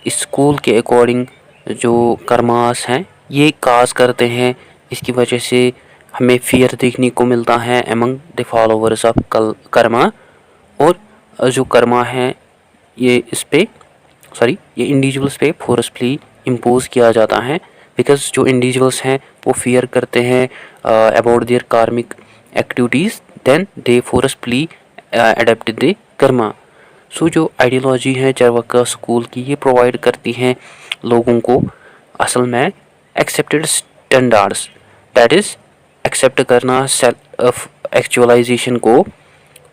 इस स्कूल के अकॉर्डिंग जो कर्मास हैं ये काज करते हैं, इसकी वजह से हमें फियर देखने को मिलता है among the followers of Karma. और जो कर्मा है ये ये इंडिविजुअल्स पे फोर्सफुली इम्पोज किया जाता है, बिकॉज जो इंडिविजुअल्स हैं वो फियर करते हैं about their karmic activities, then they forcefully adopt the karma. So जो आइडियोलॉजी है चार्वाका स्कूल की ये प्रोवाइड करती हैं लोगों को असल में accepted standards, that is accept करना सेल्फ एक्चुअलाइजेशन को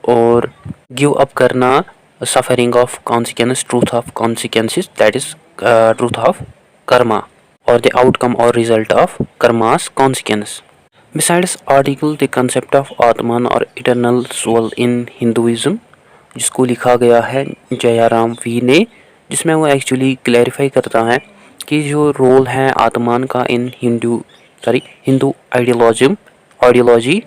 और गिव अप करना suffering of consequence, truth of consequences, that is truth of karma or the outcome or result of karma's consequence. Besides article the concept of Atman or eternal soul in Hinduism, जिसको लिखा गया है Jayaram we ने, जिसमें वो actually clarify करता है कि जो रोल है आत्मान का in Hindu ideology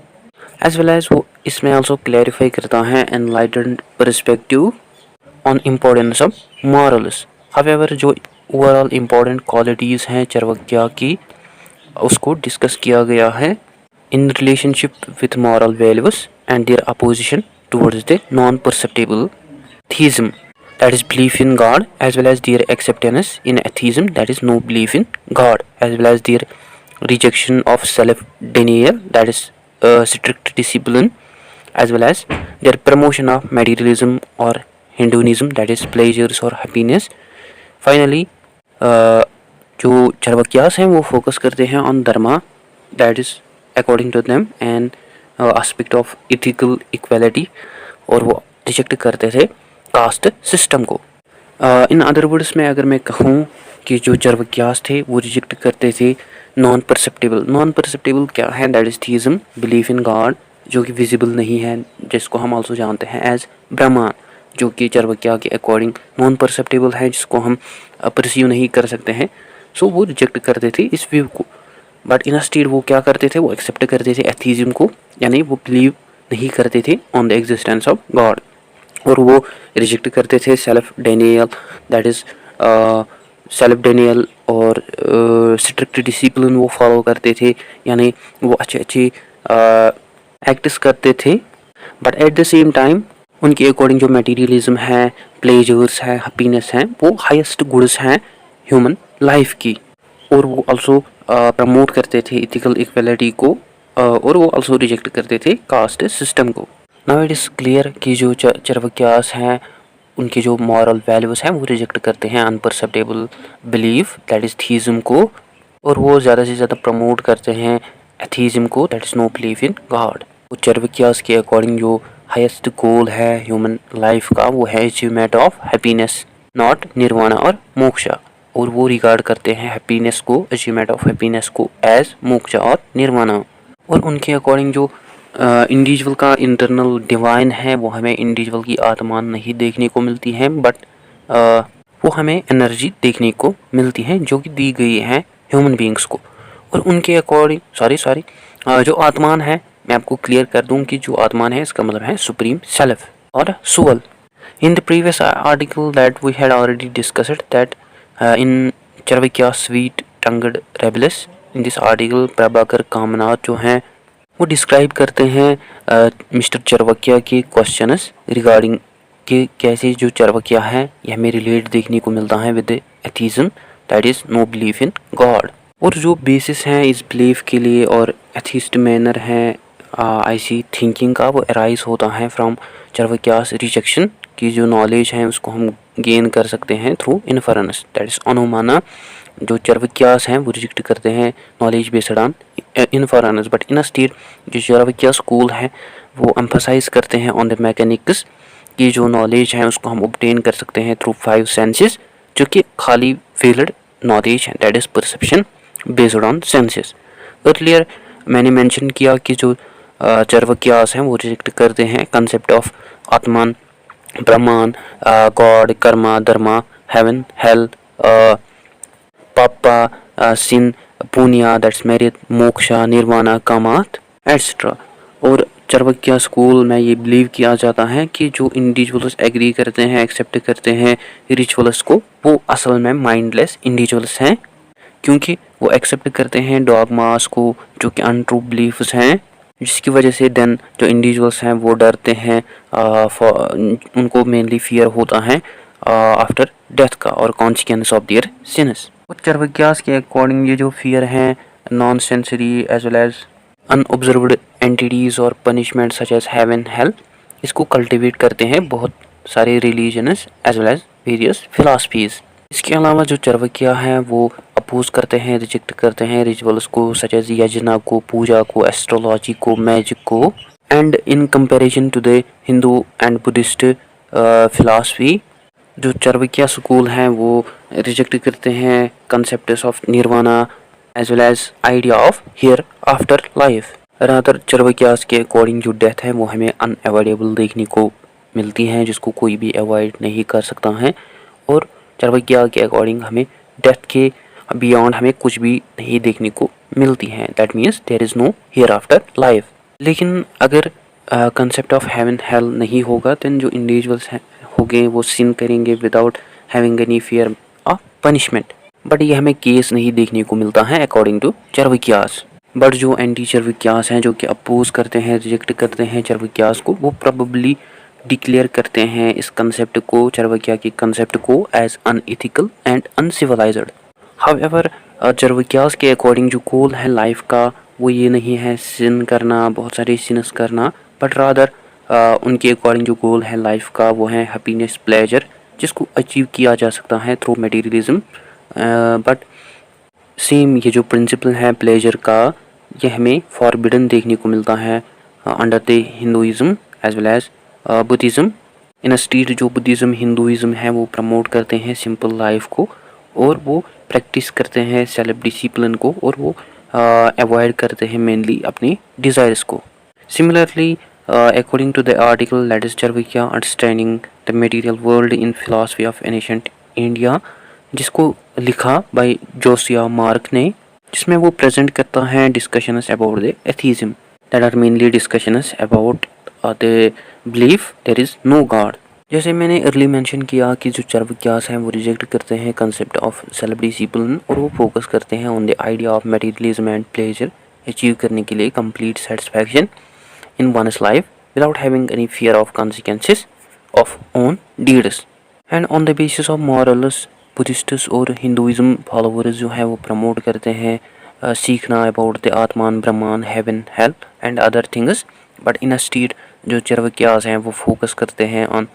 as well as वो इसमें आल्सो क्लैरिफाई करता है enlightened perspective on importance of morals. However जो ओवरऑल इम्पोर्टेंट क्वालिटीज़ हैं चार्वाकिया की उसको डिस्कस किया गया है in relationship with moral values and their opposition towards the non perceptible theism, that is belief in God, as well as their acceptance in atheism, that is no belief in God, as well as there rejection of self denial, that is strict discipline, as well as their promotion of materialism और Hinduism, that is pleasures और happiness. Finally जो चार्वाकियास हैं वो focus करते हैं on dharma, that is according to them and aspect of ethical equality, और वो reject करते थे कास्ट सिस्टम को। इन अदर वर्ड्स में अगर मैं कहूँ कि जो चार्वाकियास थे वो रिजेक्ट करते थे नॉन परसेप्टेबल क्या है, that is theism, belief in God जो कि विजिबल नहीं है, जिसको हम ऑल्सो जानते हैं एज ब्रह्मा, जो कि चार्वाकिया के अकॉर्डिंग नॉन परसेप्टेबल है, जिसको हम परसीव नहीं कर सकते हैं। सो वो रिजेक्ट करते थे इस व्यू को, बट इन स्टेट वो क्या करते थे, वो एक्सेप्ट करते थे एथीज्म को, यानी वो बिलीव नहीं करते थे on the existence of God, और वो रिजेक्ट करते थे self Daniel, that is self Daniel और स्ट्रिक्ट डिसिप्लिन वो फॉलो करते थे, यानी वो अच्छे एक्ट्स करते थे, but at the same time उनके अकॉर्डिंग जो मटेरियलिज्म है, प्लेजर्स है, हैप्पीनेस है, वो हाईएस्ट गुड्स हैं ह्यूमन लाइफ की, और वो आल्सो प्रमोट करते थे इथिकल इक्वालिटी को, और वो आल्सो रिजेक्ट करते थे कास्ट सिस्टम को। नाउ इट इज़ क्लियर कि जो चार्वाकियास हैं उनके जो मॉरल वैल्यूज़ हैं वो रिजेक्ट करते हैं अनपरसेप्टेबल बिलीफ, दैट इज़ थीज्म को, और वो ज़्यादा से ज़्यादा प्रमोट करते हैं एथीज्म को, that is no belief in God. वो चार्वाकियास के अकॉर्डिंग जो हाईएस्ट गोल है ह्यूमन लाइफ का वो है achievement of happiness, not nirvana और मोक्षा, और वो रिगार्ड करते हैं हैप्पीनेस को, अचीवमेंट ऑफ हैप्पीनेस को एज मोक्षा और निर्वाणा। और उनके अकॉर्डिंग जो इंडिविजुअल का इंटरनल डिवाइन है वो हमें इंडिविजुअल की आत्मा नहीं देखने को मिलती है, बट वो हमें एनर्जी देखने को मिलती है जो कि दी गई है ह्यूमन बींग्स को। और उनके अकॉर्डिंग जो आत्मान है, मैं आपको क्लियर कर दूं कि जो आत्मान है इसका मतलब है सुप्रीम सेल्फ और soul. In the previous article that we had already discussed that in Charvakiya sweet tongued rebels, in this article Prabhakar Kamnath जो हैं वो डिस्क्राइब करते हैं मिस्टर चार्वाकिया के क्वेश्चंस रिगार्डिंग कि कैसे जो चार्वाकिया है ये हमें रिलेट देखने को मिलता है with atheism, that is no belief in God. और जो बेसिस हैं इस बिलीफ के लिए और एथिस्ट मैनर है ऐसी थिंकिंग का, वो अराइज होता है फ्रॉम चार्वाकियास रिजेक्शन की जो नॉलेज है उसको हम गेन कर सकते हैं थ्रू इन्फरेंस, दैट इज़ अनुमाना। जो चार्वाकियास हैं वो रिजेक्ट करते हैं knowledge based on inference, but in state जो चार्वाकिया स्कूल है वो एम्फसाइज करते हैं ऑन द मैकेनिक्स की जो नॉलेज है उसको हम ऑब्टेन कर सकते हैं थ्रू 5 सेंसेस, जो कि खाली वेलिड नॉलेज है, that is perception based on senses. Earlier मैंने मेंशन किया कि जो चार्वाकियास हैं वो रिजेक्ट करते हैं कंसेप्ट ऑफ आत्मान, ब्रह्मान, गॉड, कर्मा, धर्मा, हेवन, हेल, पापा, सिन पुण्या दैट्स मेरिट, मोक्षा, निर्वाणा, कामात एट्सट्रा। और चार्वाक्य स्कूल में ये बिलीव किया जाता है कि जो इंडिविजुअल्स एग्री करते हैं, एक्सेप्ट करते हैं रिचुअल्स को, वो असल में माइंडलेस इंडिविजुअल्स हैं, क्योंकि वो एक्सेप्ट करते हैं डॉगमास को जो कि अनट्रू बिलीफ्स हैं, जिसकी वजह से देन जो इंडिविजुअल्स हैं वो डरते हैं, उनको मेनली फियर होता है आफ्टर डेथ का और कॉन्सिक्वेंस ऑफ देयर सिन्स। और चार्वाक्यास के अकॉर्डिंग ये जो फियर हैं non sensory as well as unobserved entities और punishment such as heaven hell, इसको कल्टिवेट करते हैं बहुत सारे religions as well as various philosophies. इसके अलावा जो चार्वाक्य हैं वो अपोज करते हैं, रिजेक्ट करते हैं रिचुअल्स को सच एज यजना को, पूजा को, एस्ट्रोलॉजी को, मैजिक को। And in comparison to the Hindu and Buddhist philosophy, जो चार्वाक्य स्कूल हैं वो रिजेक्ट करते हैं concepts of nirvana as well as idea of hereafter life. Rather Charvakas के अकॉर्डिंग जो डेथ है वो हमें अनएवॉइडेबल देखने को मिलती है, जिसको कोई भी अवॉइड नहीं कर सकता है। और चार्वाक्य के अकॉर्डिंग हमें डेथ के बियॉन्ड हमें कुछ भी नहीं देखने को मिलती है, that means there is no hereafter life. लेकिन अगर कंसेप्ट ऑफ हेवन हेल नहीं होगा देन जो इंडिविजुअल्स होंगे वो सिन करेंगे without having any fear of punishment. But ये हमें केस नहीं देखने को मिलता है अकॉर्डिंग टू चार्वाक्यास। बट जो एंटी चार्वाक्यास हैं जो कि अपोज करते हैं, रिजेक्ट करते हैं चार्वाक्यास को, वो प्रोबेबली डिक्लेयर करते हैं इस कंसेप्ट को, चार्वाक्य के कंसेप्ट को as unethical and uncivilised. However Charvakas के अकॉर्डिंग जो गोल है लाइफ का वो ये नहीं है सिन करना, बहुत सारे सिन्स करना, बट रादर उनके अकॉर्डिंग जो गोल है लाइफ का वो है हैप्पीनेस, प्लेजर, जिसको अचीव किया जा सकता है थ्रू मटेरियलिज्म। बट सेम ये जो प्रिंसिपल है प्लेजर का, ये हमें फॉरबिडन देखने को मिलता है under the Hinduism as well as Buddhism. In state जो बुद्धिज़्म हिंदुइज्म है वो प्रमोट करते हैं सिंपल लाइफ को, और वो प्रैक्टिस करते हैं सेल्फ डिसिप्लिन को, और वो अवॉइड करते हैं मेनली अपनी डिज़ायर्स को। Similarly according to the article that is Charvakya Understanding the Material World in Philosophy of Ancient India, जिसको लिखा बाय जोसिया मार्क ने, जिसमें वो प्रेजेंट करता है discussions about the atheism that are mainly discussions about the belief there is no God. जैसे मैंने early mention किया कि जो चार्वाक्यास हैं वो रिजेक्ट करते हैं कंसेप्ट ऑफ सेल्फ डिसिप्लिन, और वो फोकस करते हैं on the idea of materialism and pleasure achieve करने के लिए complete satisfaction in one's life without having any fear of consequences of own deeds। and on the basis of morals, बुद्धिस्ट्स और Hinduism followers जो है वो promote करते हैं सीखना about the atman, Brahman, heaven, hell and other things. But in state जो चार्वाक्यास हैं वो फोकस करते हैं ऑन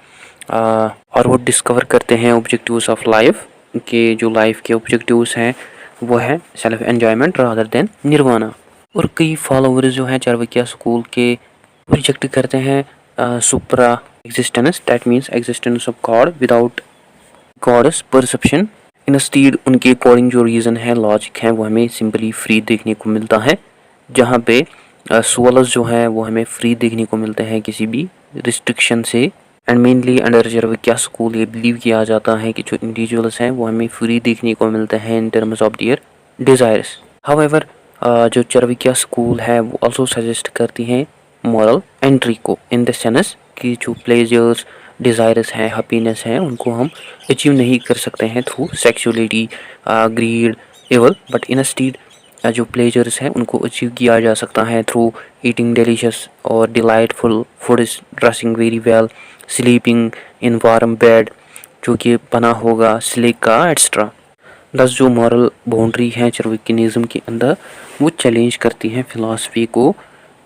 और वो डिस्कवर करते हैं ऑब्जेक्टिव्स ऑफ लाइफ, के जो लाइफ के ऑब्जेक्टिव्स हैं वो है self enjoyment rather than nirvana. और कई फॉलोवर्स जो हैं चार्वाक्य स्कूल के रिजेक्ट करते हैं supra existence, that means existence of God without God's perception. Instead उनके अकॉर्डिंग जो रीज़न है, लॉजिक है, वो हमें सिंपली फ्री देखने को मिलता है, जहाँ पे सोल्स जो है वो हमें फ्री देखने को मिलते हैं किसी भी रिस्ट्रिक्शन से। एंड मेनली अंडर चार्वाक्य स्कूल ये बिलीव किया जाता है कि जो इंडिविजुअल्स हैं वो हमें फ्री देखने को मिलते हैं इन terms of their desires. However जो चार्वाक्य स्कूल है वो ऑल्सो सजेस्ट करती हैं मॉरल एंट्री को, इन द सेंस कि जो प्लेजर्स, डिज़ायर्स हैं, हैप्पीनेस हैं, उनको हम अचीव नहीं कर सकते हैं through sexuality, greed, evil, but instead जो प्लेजर्स हैं उनको अचीव किया जा सकता है थ्रू ईटिंग डिलीशियस और delightful foods, dressing very well, sleeping in warm bed जो कि बना होगा सिल्क का, एट्सट्रा। दस जो मॉरल बाउंड्री है चार्वाक्यनिज्म के अंदर वो चैलेंज करती हैं फिलॉसफी को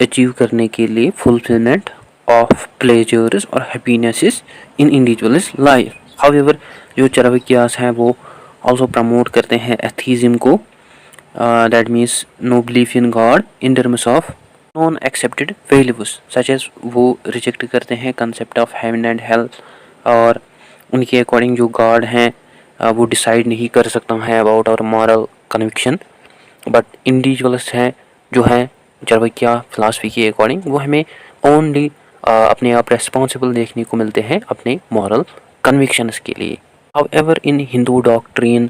अचीव करने के लिए फुलफिलमेंट ऑफ प्लेजर्स और हैप्पीनेसेस इन इंडिविजुअल्स लाइफ। हाउएवर जो चार्वाक्यास हैं वो ऑल्सो प्रमोट करते हैं एथीज़म को, that means no belief in God in terms of non accepted values such as, वो रिजेक्ट करते हैं concept of heaven and hell, और उनके अकॉर्डिंग जो गॉड हैं वो डिसाइड नहीं कर सकता है about our moral conviction. But individuals हैं जो हैं चार्वाक्य फिलासफी के अकॉर्डिंग वो हमें ओनली अपने आप रेस्पॉन्सिबल देखने को मिलते हैं अपने मॉरल कन्विक्शंस के लिए। However in Hindu doctrine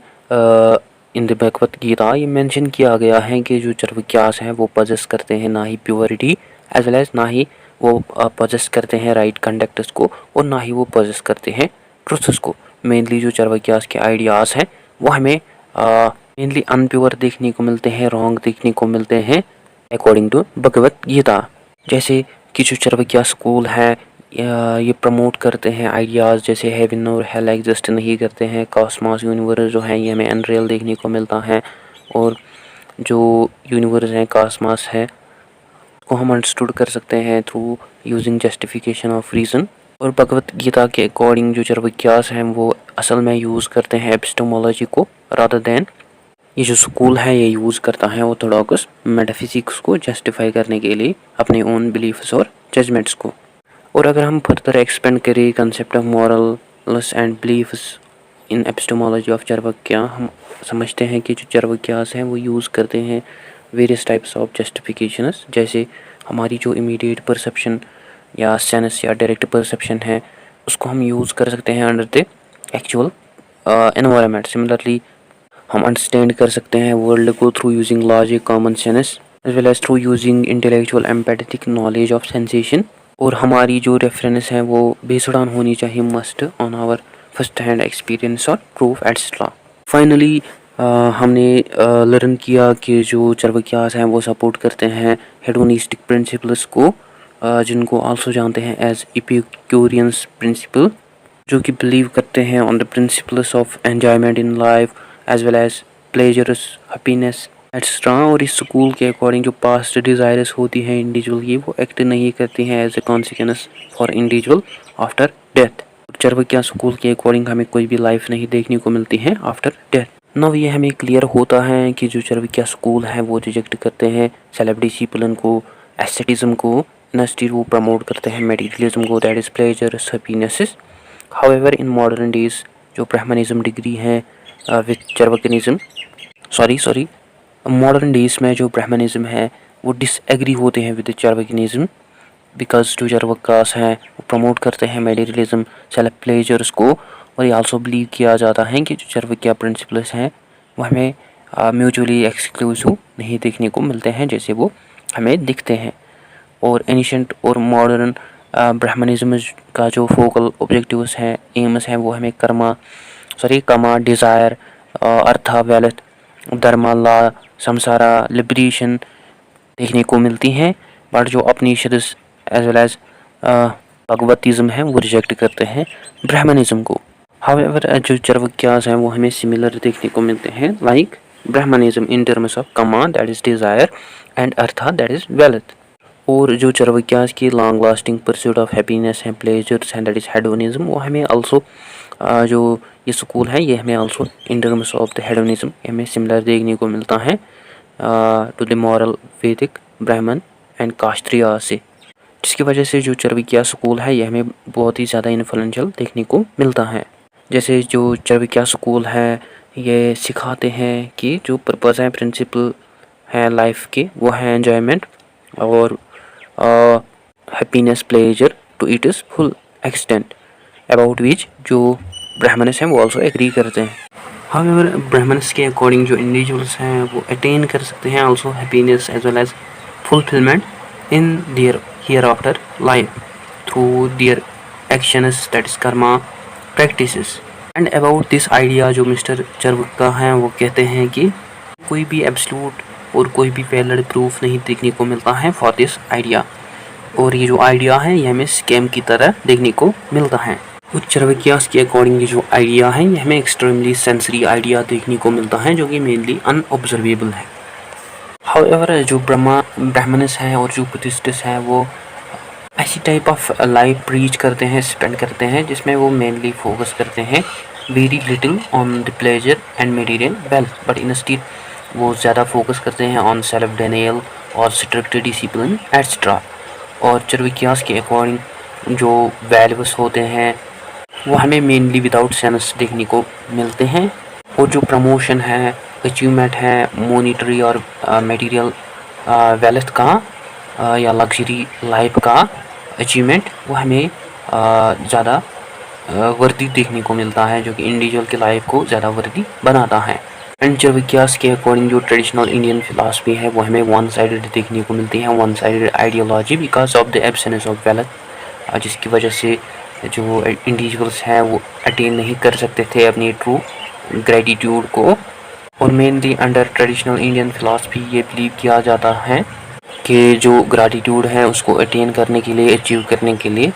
in the Bhagavad Gita ये मेंशन किया गया है कि जो चरवक्यास हैं वो पजेस करते हैं ना ही प्योरिटी एज वेल एज ना ही वो पजेस करते हैं राइट कंडक्टर्स को और ना ही वो पजेस करते हैं ट्रुथ्स को। मेनली जो चरवक्यास के आइडियाज़ हैं वो हमें मेनली अनप्योर देखने को मिलते हैं, रॉन्ग देखने को मिलते हैं अकॉर्डिंग टू भगवत गीता। जैसे कि जो चरवक्या स्कूल है ये प्रमोट करते हैं आइडियाज़ जैसे हेवन और हेल एग्जिस्ट नहीं करते हैं, कॉस्मॉस यूनिवर्स जो है ये हमें अनरियल देखने को मिलता है और जो यूनिवर्स है कॉस्मॉस है को हम अंडरस्टूड कर सकते हैं through using justification of reason. और भगवत गीता के अकॉर्डिंग जो चरवक्यास हैं वो असल में यूज़ करते हैं एपिस्टेमोलॉजी को रादर दैन ये जो स्कूल है ये यूज़ करता है ऑर्थोडॉक्स मेटाफिजिक्स को जस्टिफाई करने के लिए अपने ओन बिलीफ्स और जजमेंट्स को। और अगर हम फर्दर एक्सपेंड करें concept of morals and beliefs in epistemology of Charvaka, हम समझते हैं कि जो चरवक्यास हैं वो यूज़ करते हैं वेरियस टाइप्स ऑफ जस्टिफिकेशंस। जैसे हमारी जो इमीडिएट परसेप्शन या सेंस या डायरेक्ट परसेप्शन है उसको हम यूज़ कर सकते हैं under the actual environment. Similarly हम अंडरस्टैंड कर सकते हैं वर्ल्ड को through using logic, common sense as well as through using intellectual empathetic knowledge of sensation. और हमारी जो रेफरेंस है वो बेस्ड ऑन होनी चाहिए must on our first hand experience और प्रूफ एटसेट्रा। फाइनली हमने लर्न किया कि जो चरवक्यास हैं वो सपोर्ट करते हैं हेडोनिस्टिक प्रिंसिपल्स को जिनको आल्सो जानते हैं एज एपिक्यूरियंस प्रिंसिपल, जो कि बिलीव करते हैं on the principles of enjoyment in life as well as pleasures, happiness etcetera. और इस स्कूल के अकॉर्डिंग जो पास्ट डिज़ायर्स होती हैं इंडिविजुअल की वो एक्ट नहीं करती हैं as a consequence for individual after death. Charvaka school के अकॉर्डिंग हमें कोई भी लाइफ नहीं देखने को मिलती है आफ्टर डेथ। नव ये हमें क्लियर होता है कि जो चरवक्या स्कूल है वो रिजेक्ट करते हैं सेल्फ डिसिप्लिन को, एस्थेटिज्म को, इंस्टीड वो प्रमोट करते हैं मेटीरियलिज्म को, that is pleasures, happinesses. However in modern days जो ब्राह्मणिज्म डिग्री है विद चरवक्यनिज्म सॉरी मॉडर्न डेज में जो ब्राह्मणिज्म है वो डिसएग्री होते हैं विद चरवक्यनिज्म बिकॉज जो चरवक्यास हैं वो प्रमोट करते हैं मेटीरियलिज्म, सेल्फ प्लेजर्स को। और ये आल्सो बिलीव किया जाता है कि जो चरवक्या प्रिंसिपल्स हैं वो हमें म्यूचुअली एक्सक्लूसिव नहीं देखने को मिलते हैं जैसे वो हमें दिखते हैं। और एनिशेंट और मॉडर्न ब्राह्मणिज्म का जो फोकल ऑब्जेक्टिव्स हैं, एम्स हैं, वो हमें कामा, डिज़ायर, अर्थ, वेल्थ, धर्म, लॉ, संसारा, लिबरेशन देखने को मिलती हैं। बट जो उपनिषद्स एज वेल एज भगवतिज्म है वो रिजेक्ट करते हैं ब्राह्मणिज्म को। हाउएवर जो चरवक्यास हैं वो हमें सिमिलर देखने को मिलते हैं like Brahmanism in terms of kama that is desire and artha that is wealth. और जो चरवक्यास की long lasting pursuit of happiness हैं, प्लेजर्स हैं, दैट इज हेडोनिज्म, वो हमें आल्सो जो ये स्कूल है ये हमें also in terms of the hedonism हमें सिमिलर देखने को मिलता है टू द मॉरल वैदिक ब्राह्मण एंड कास्त्रिया से, जिसकी वजह से जो चरवक्या स्कूल है ये हमें बहुत ही ज़्यादा इन्फ्लुएंशियल देखने को मिलता है। जैसे जो चरवक्या स्कूल है ये सिखाते हैं कि जो पर्पज़ है, प्रिंसिपल हैं लाइफ के वो है एन्जॉयमेंट और happiness, pleasure to it is full extent about which जो ब्राह्मणस हैं वो ऑल्सो एग्री करते हैं। हाउएवर ब्राह्मणस के अकॉर्डिंग जो इंडिविजुअल्स हैं वो अटेन कर सकते हैं also happiness as well as fulfilment in their hereafter life through their actions that is karma practices. And about this idea जो मिस्टर चरवक्या हैं वो कहते हैं कि कोई भी एब्सोल्यूट और कोई भी वैलिड प्रूफ नहीं देखने को मिलता है फॉर दिस आइडिया। और ये जो आइडिया है ये हमें स्कैम की तरह देखने को मिलता है। कुछ चरवक्यास के अकॉर्डिंग ये जो आइडिया है ये हमें एक्सट्रीमली सेंसरी आइडिया देखने को मिलता है जो कि मेनली अनऑब्जर्वेबल है। हाउएवर जो ब्राह्मणस हैं और जो बुद्धिस्ट्स हैं वो ऐसी टाइप ऑफ लाइफ प्रीच करते हैं, स्पेंड करते हैं जिसमें वो मेनली फोकस करते हैं very little on the pleasure and material wealth, but instead वो ज़्यादा फोकस करते हैं ऑन सेल्फ डिनायल और स्ट्रिक्ट डिसिप्लिन एटसेट्रा। और चरवक्यास के अकॉर्डिंग जो वैल्यूज होते हैं वो हमें मेनली विदाउट सेंस देखने को मिलते हैं। और जो प्रमोशन है, अचीवमेंट है, मॉनिटरी और मटेरियल वेल्थ का या लग्जरी लाइफ का अचीवमेंट वो हमें ज़्यादा वर्दी देखने को मिलता है जो कि इंडिविजुअल की लाइफ को ज़्यादा वर्दी बनाता है। एंड चरवक्यास के अकॉर्डिंग जो ट्रेडिशनल इंडियन फिलासफी है वो हमें वन साइडेड देखने को मिलती है, one sided ideology because of the absence of wealth, जिसकी वजह से जो इंडिविजुअल्स हैं वो अटेन नहीं कर सकते थे अपनी ट्रू ग्रेटिट्यूड को। और mainly under traditional Indian philosophy ये बिलीव किया जाता है कि जो ग्रेटिट्यूड है उसको अटेन करने के लिए, अचीव करने के लिए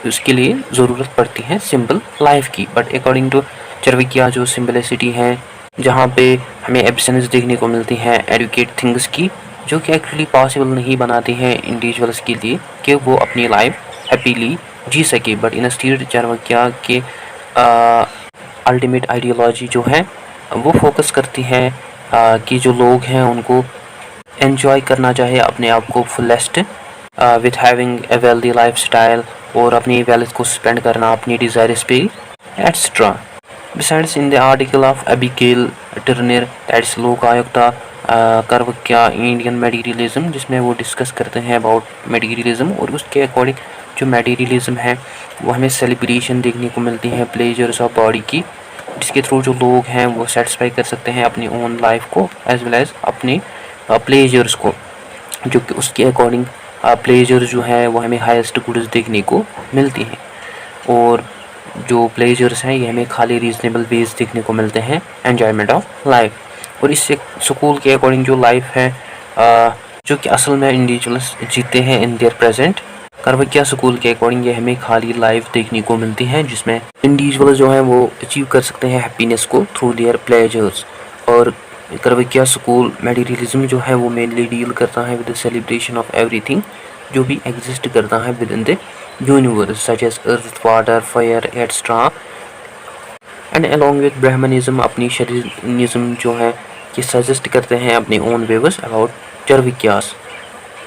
उसके लिए ज़रूरत पड़ती है सिंपल लाइफ की। बट अकॉर्डिंग टू चरवक्या जो सिंपलिसिटी है, जहाँ पे हमें एब्सेंस देखने को मिलती है एडुकेट थिंग्स की, जो कि एक्चुअली पॉसिबल नहीं बनाती हैं इंडिविजुअल्स के लिए कि वो अपनी लाइफ हैप्पीली जी सके। बट इंस्टीड चरवक्या के अल्टीमेट आइडियोलॉजी जो है वो फोकस करती है कि जो लोग हैं उनको एंजॉय करना चाहिए अपने आप को fullest with having a wealthy life style, और अपनी वेल्थ को स्पेंड करना अपनी डिज़ायर्स पे etcetera. Besides in the article of Abigail Turner that's Lokayata Charvaka Indian materialism, जिसमें वो डिस्कस करते हैं अबाउट मटेरियलिज्म, और उसके अकॉर्डिंग जो मटेरियलिज्म है वो हमें सेलिब्रेशन देखने को मिलती है प्लेजर्स ऑफ बॉडी की, जिसके थ्रू जो लोग हैं वो सेटिस्फाई कर सकते हैं अपनी ओन लाइफ को एज वेल एज अपने प्लेजर्स को, जो कि उसके अकॉर्डिंग प्लेजर जो है वो हमें हाईएस्ट गुड्स देखने को मिलती हैं। और जो प्लेजर्स हैं ये हमें खाली रीजनेबल वेज देखने को मिलते हैं एन्जॉयमेंट ऑफ लाइफ। और इससे स्कूल के अकॉर्डिंग जो लाइफ है जो कि असल में इंडिविजुअल्स जीते हैं इन देयर प्रेजेंट, चरवक्या स्कूल के अकॉर्डिंग ये हमें खाली लाइफ देखने को मिलती है जिसमें इंडिविजुअल जो हैं वो अचीव कर सकते हैं हैप्पीनेस को थ्रू देयर प्लेजर्स। और चरवक्या स्कूल मटेरियलिज्म जो है वो मेनली डील करता है with the celebration of everything जो भी एग्जिस्ट करता है within the universe such as earth, water, fire etcetera. And along with Brahmanism अपनी शरीनिज्म जो है ये सजेस्ट करते हैं अपने ओन वेवर्स about Charvakas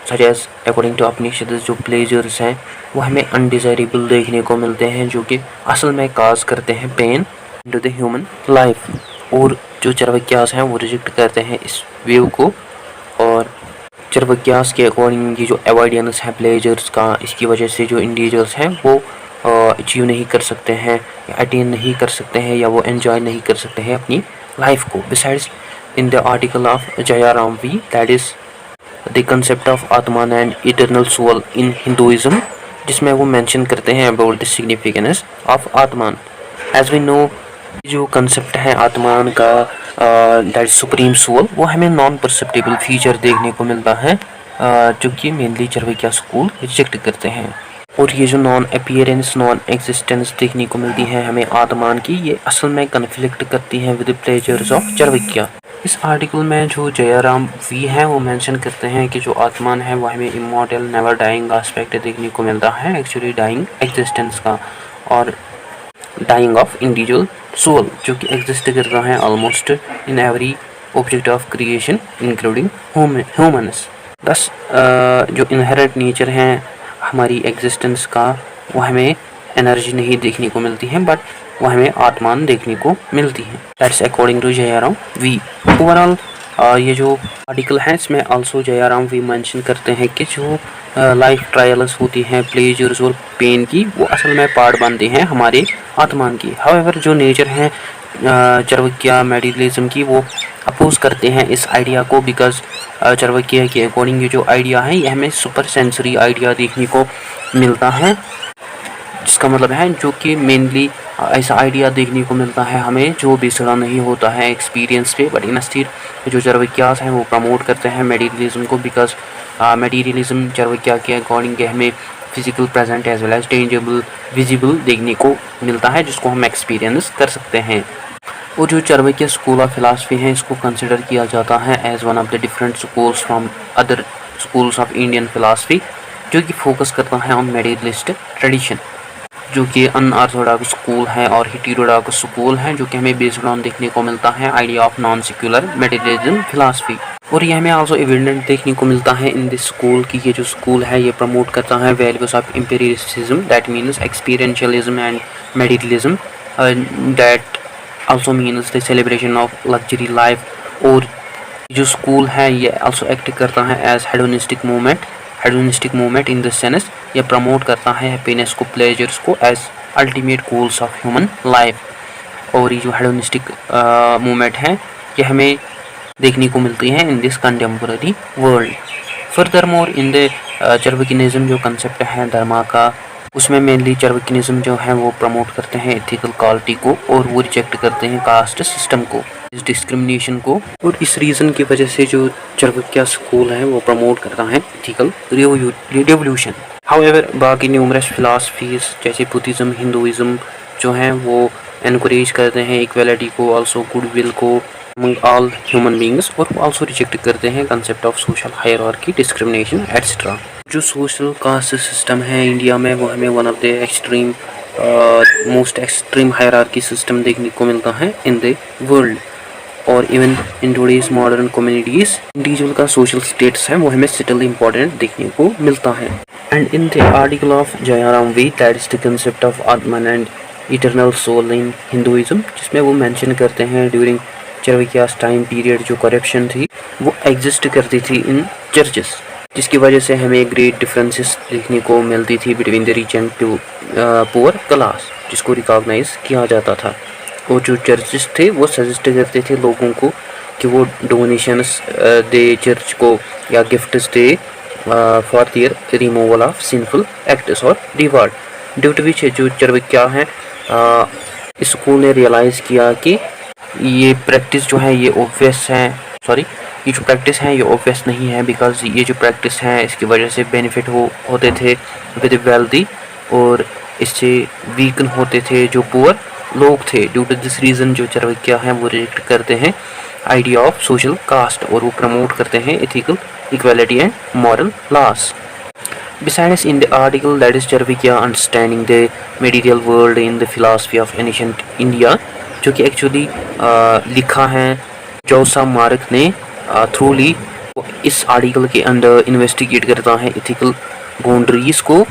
such as according to अपनी जो प्लेजर्स हैं वो हमें अनडिज़ायरेबल देखने को मिलते हैं, जो कि असल में काज करते हैं pain to the human life. और जो चरवक्यास हैं वो रिजेक्ट करते हैं इस वेव को। और चरवक्यास के अकॉर्डिंग ये जो अवॉइडेंस है प्लेजर्स का, इसकी वजह से जो इंडिविजुअल्स हैं वो अचीव नहीं कर सकते हैं या अटेन नहीं कर सकते हैं या वो एंजॉय नहीं कर सकते हैं अपनी लाइफ को। Besides in the article of Jayaram V that is the concept of atman and eternal soul in Hinduism, जिसमें वो मेंशन करते हैं about the significance of atman. As we know जो कंसेप्ट है आत्मान का दैट सुप्रीम सोल वो हमें नॉन परसेप्टेबल फीचर देखने को मिलता है जो कि मेनली चरवक्या स्कूल रिजेक्ट करते हैं। और ये जो नॉन अपीयरेंस, नॉन एग्जिस्टेंस देखने को मिलती है हमें आत्मान की, ये असल में कन्फ्लिक्ट करती है विद प्लेजर्स ऑफ चरवक्या। इस आर्टिकल में जो जयाराम वी हैं वो मेंशन करते हैं कि जो आत्मान है वो हमें इमॉर्टल नेवर डाइंग एस्पेक्ट देखने को मिलता है, एक्चुअली डाइंग एग्जिस्टेंस का, और डाइंग ऑफ इंडिविजुअल सोल जो कि एग्जिस्ट करता है almost in every object of creation including humans. बस जो इनहेरेंट नेचर हैं हमारी एग्जिस्टेंस का वो हमें एनर्जी नहीं देखने को मिलती है, बट वो हमें आत्मान देखने को मिलती है। That's according to Jayaram V. Overall ये जो आर्टिकल है इसमें आल्सो जयाराम वी मेंशन करते हैं कि जो लाइफ ट्रायल्स होती हैं प्लेजर्स और पेन की, वो असल में पार्ट बनते हैं हमारे आत्मान की। हाउएवर जो नेचर है चरवक्या मटेरियलिज्म की वो अपोज करते हैं इस आइडिया को, बिकॉज चरवक्या के अकॉर्डिंग ये जो आइडिया है ये हमें सुपर सेंसरी आइडिया देखने को मिलता है, जिसका मतलब है जो कि मेनली ऐसा आइडिया देखने को मिलता है हमें जो बेसड़ा नहीं होता है एक्सपीरियंस पे। बट इंस्टीड जो चरवक्यास हैं वो प्रमोट करते हैं मटेरियलिज्म को, बिकॉज मटेरियलिज्म चरवक्या के अकॉर्डिंग हमें physical present as well as tangible visible देखने को मिलता है जिसको हम एक्सपीरियंस कर सकते हैं। और जो चरवक्या स्कूल ऑफ फिलासफी है इसको कंसिडर किया जाता है as one of the different schools from other schools of Indian philosophy, जो कि फोकस करता है ऑन मटेरियलिस्ट ट्रेडिशन, जो कि अनऑर्थोडॉक्स स्कूल है और हेटेरोडॉक्स स्कूल है, जो कि हमें बेस्ड ऑन देखने को मिलता है idea of non secular materialism philosophy. और ये हमें आल्सो एविडेंट देखने को मिलता है इन दिस स्कूल की ये जो स्कूल है ये प्रमोट करता है values of empiricism that means experientialism and materialism that also means the celebration of luxury life। और जो स्कूल है ये also एक्ट करता है as hedonistic movement in the sense ये प्रमोट करता है हैप्पीनेस को, प्लेजर्स को as ultimate goals of human life. और ये जो हेडोनिस्टिक मूवमेंट है ये हमें देखने को मिलती है in this contemporary world. Furthermore in the चार्वाकिनिज्म जो कंसेप्ट है धर्मा का, उसमें मेनली चार्वाकिनिज्म जो है वो प्रमोट करते हैं एथिकल क्वालिटी को और वो रिजेक्ट करते हैं कास्ट सिस्टम को, इस डिस्क्रिमिनेशन को। और इस रीज़न की वजह से जो चार्वाकिया स्कूल है वो प्रमोट करता है एथिकल रिवोल्यूशन। हाउएवर बाकी न्यूमरस फिलॉसफीज जैसे बुद्धिज़्म, हिंदुइज्म जो हैं वो एनकरेज करते हैं इक्वालिटी को, आल्सो गुडविल को among all human beings, और वो आल्सो रिजेक्ट करते हैं concept of social hierarchy, discrimination etcetera. जो सोशल कास्ट सिस्टम है इंडिया में वो हमें one of the extreme most extreme hierarchy system देखने को मिलता है इन द वर्ल्ड। और even in today's modern communities individual का सोशल स्टेटस है वो हमें स्टिल इम्पोर्टेंट देखने को मिलता है। And in the article of Jayaram V that is the concept of atman and eternal soul in Hinduism, जिसमें वो मेंशन करते हैं ड्यूरिंग चार्वाकियास टाइम पीरियड जो करप्शन थी वो एग्जिस्ट करती थी इन चर्चेस, जिसकी वजह से हमें ग्रेट डिफरेंसेस देखने को मिलती थी between the rich and poor class, जिसको रिकॉग्नाइज किया जाता था। और जो चर्चेस थे वो सजेस्ट करते थे लोगों को कि वो डोनेशंस दे चर्च को या gifts they for their removal of sinful acts और रिवार्ड। ड्यू टू विच जो चार्वाकिया है स्कूल ने रियलाइज़ किया कि ये प्रैक्टिस जो है ये ऑब्वियस है, ये जो प्रैक्टिस है ये ऑब्वियस नहीं है, बिकॉज ये जो प्रैक्टिस है इसकी वजह से बेनिफिट होते थे विद वेल्दी और इससे वीकन होते थे जो पुअर लोग थे। ड्यू टू दिस रीज़न जो चार्वाकिया हैं वो रिजेक्ट करते हैं आइडिया ऑफ सोशल कास्ट और वो प्रमोट करते हैं ethical equality and moral loss. Besides, in the article that is Charvakia understanding the material world in the philosophy of ancient India, जो कि एक्चुअली लिखा है जोसा मार्क ने थ्रूली, इस आर्टिकल के अंदर इन्वेस्टिगेट करता है एथिकल बाउंड्रीज को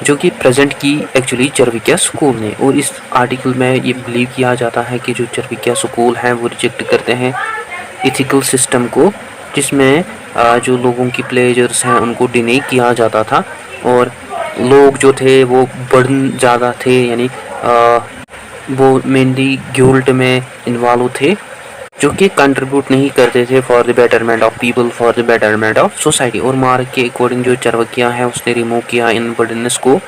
जो कि प्रेजेंट की एक्चुअली चार्वाकिया स्कूल ने। और इस आर्टिकल में ये बिलीव किया जाता है कि जो चार्वाकिया स्कूल हैं वो रिजेक्ट करते हैं एथिकल सिस्टम को, जिसमें जो लोगों की प्लेजर्स हैं उनको डिने किया जाता था और लोग जो थे वो बर्डन ज़्यादा थे, यानी वो मेनली गिल्ट में इन्वॉल्व थे जो कि कंट्रीब्यूट नहीं करते थे for the betterment of people, for the betterment of society. और मार्क के अकॉर्डिंग जो चार्वाकिया है उसने रिमूव किया इन बर्डनस को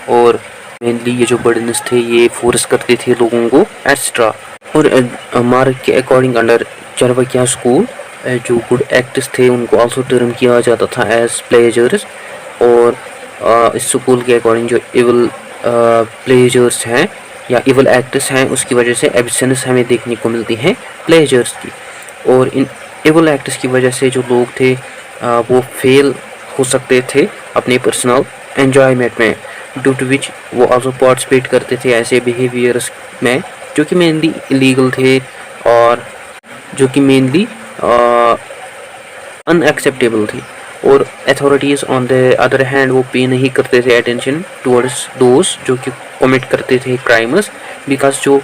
और मेनली ये जो बर्डनस थे ये फोर्स करते थे लोगों को एटसेट्रा। और मार्क के अकॉर्डिंग अंडर चार्वाकिया स्कूल जो गुड एक्ट्स थे उनको आल्सो टर्म किया जाता था एज प्लेजर्स, और इस स्कूल के अकॉर्डिंग जो इवल प्लेजर्स हैं या इवल एक्ट्स हैं उसकी वजह से एब्सेंस हमें देखने को मिलती है प्लेजर्स की। और इन इवल एक्ट्स की वजह से जो लोग थे वो फेल हो सकते थे अपने पर्सनल एन्जॉयमेंट में, ड्यू टू विच वो आल्सो पार्टिसिपेट करते थे ऐसे बिहेवियर्स में जो कि मेनली इलीगल थे और जो कि मेनली अनएक्सेप्टेबल थी। और authorities on the other hand वो पे नहीं करते थे अटेंशन टुवर्ड्स दोज जो कि कमिट करते थे क्राइम्स, बिकॉज जो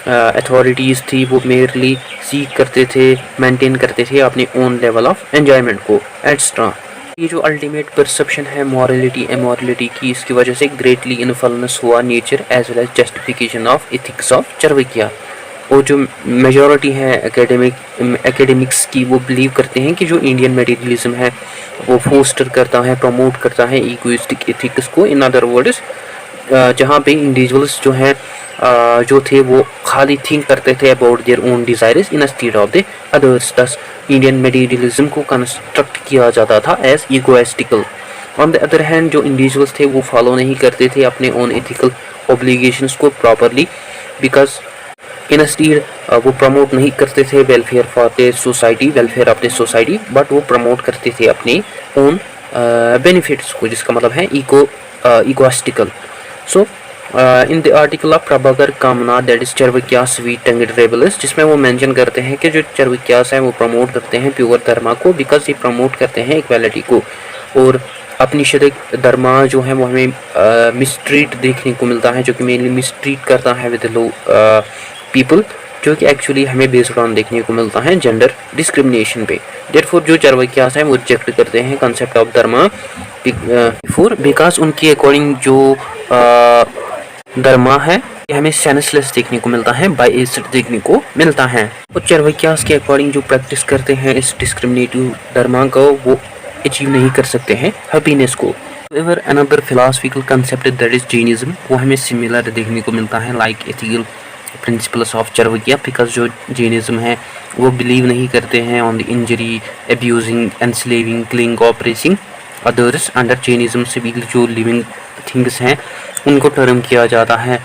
अथॉरिटीज़ थी वो मेयरली सीख करते थे, मेंटेन करते थे अपने ओन लेवल ऑफ एन्जॉयमेंट को एटसेट्रा। ये जो अल्टीमेट परसेप्शन है मॉरलिटी एमॉरलिटी की, इसकी वजह से ग्रेटली इन्फ्लुएंस हुआ nature as well as justification of ethics of Charvakiya. और जो मेजॉरिटी है एकेडमिक्स की वो बिलीव करते हैं कि जो इंडियन मटेरियलिज्म है वो फोस्टर करता है, प्रमोट करता है इगोइस्टिक एथिक्स को। इन अदर वर्ड्स जहाँ पे इंडिविजुअल्स जो हैं जो थे वो खाली थिंक करते थे about their own desires in state of the others. Thus Indian materialism को कंस्ट्रक्ट किया जाता था as egoistical. On the other hand जो इंडिविजुअल्स थे वो फॉलो नहीं करते थे अपने ओन एथिकल ऑब्लिगेशंस को प्रॉपरली, बिकॉज इन स्टेट वो प्रमोट नहीं करते थे welfare for the society, welfare of the society, but वो प्रमोट करते थे अपने ओन बेनिफिट्स को, जिसका मतलब है इगोइस्टिकल। सो इन द आर्टिकल ऑफ प्रभाकर कामना that is चार्वाकिया sweet tongued rebels, जिसमें वो मेंशन करते हैं कि जो चार्वाकियास हैं वो प्रमोट करते हैं प्योर धर्मा को, बिकॉज ये प्रमोट करते हैं इक्वालिटी को। और अपनी शरीक धर्मा जो है वो हमें मिसट्रीट देखने को मिलता है, जो कि मेनली मिसट्रीट करता है विद लो पीपल, जो कि एक्चुअली हमें बेस्ड ऑन देखने को मिलता है जेंडर डिस्क्रिमिनेशन पे। देयरफॉर जो चार्वाकियास हैं वो रिजेक्ट करते हैं कंसेप्ट ऑफ धर्मा बिकॉज उनके अकॉर्डिंग जो धर्मा है हमें सेंसलेस देखने को मिलता है, बायस्ड देखने को मिलता है। और चारवाकियास के अकॉर्डिंग जो प्रैक्टिस करते हैं इस डिस्क्रिमिनेटिव धर्म को, वो अचीव नहीं कर सकते हैं हैप्पीनेस को। However, another philosophical concept that is Jainism, वो हमें सिमिलर देखने को मिलता है like ethical principles of Charvakiya, because जो जैनिज्म है वो बिलीव नहीं करते हैं on the injury, abusing, enslaving, killing, oppressing others. Under Jainism civil जो लिविंग थिंग्स हैं उनको टर्म किया जाता है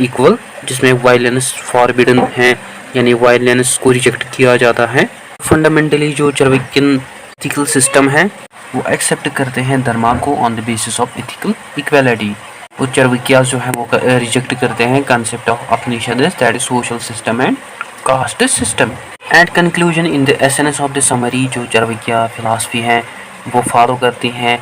इक्वल, जिसमें वायलेंस फॉरबिडन है, यानी वायलेंस को रिजेक्ट किया जाता है। फंडामेंटली जो चारवाकियन एथिकल सिस्टम है वो एक्सेप्ट करते हैं धर्म को on the basis of ethical equality. और चारवाकियास जो है वो रिजेक्ट करते हैं concept of Upanishad, that is social system and caste system. At conclusion, in the essence of the summary, जो चारवाकिया फिलासफी है वो फॉलो करती हैं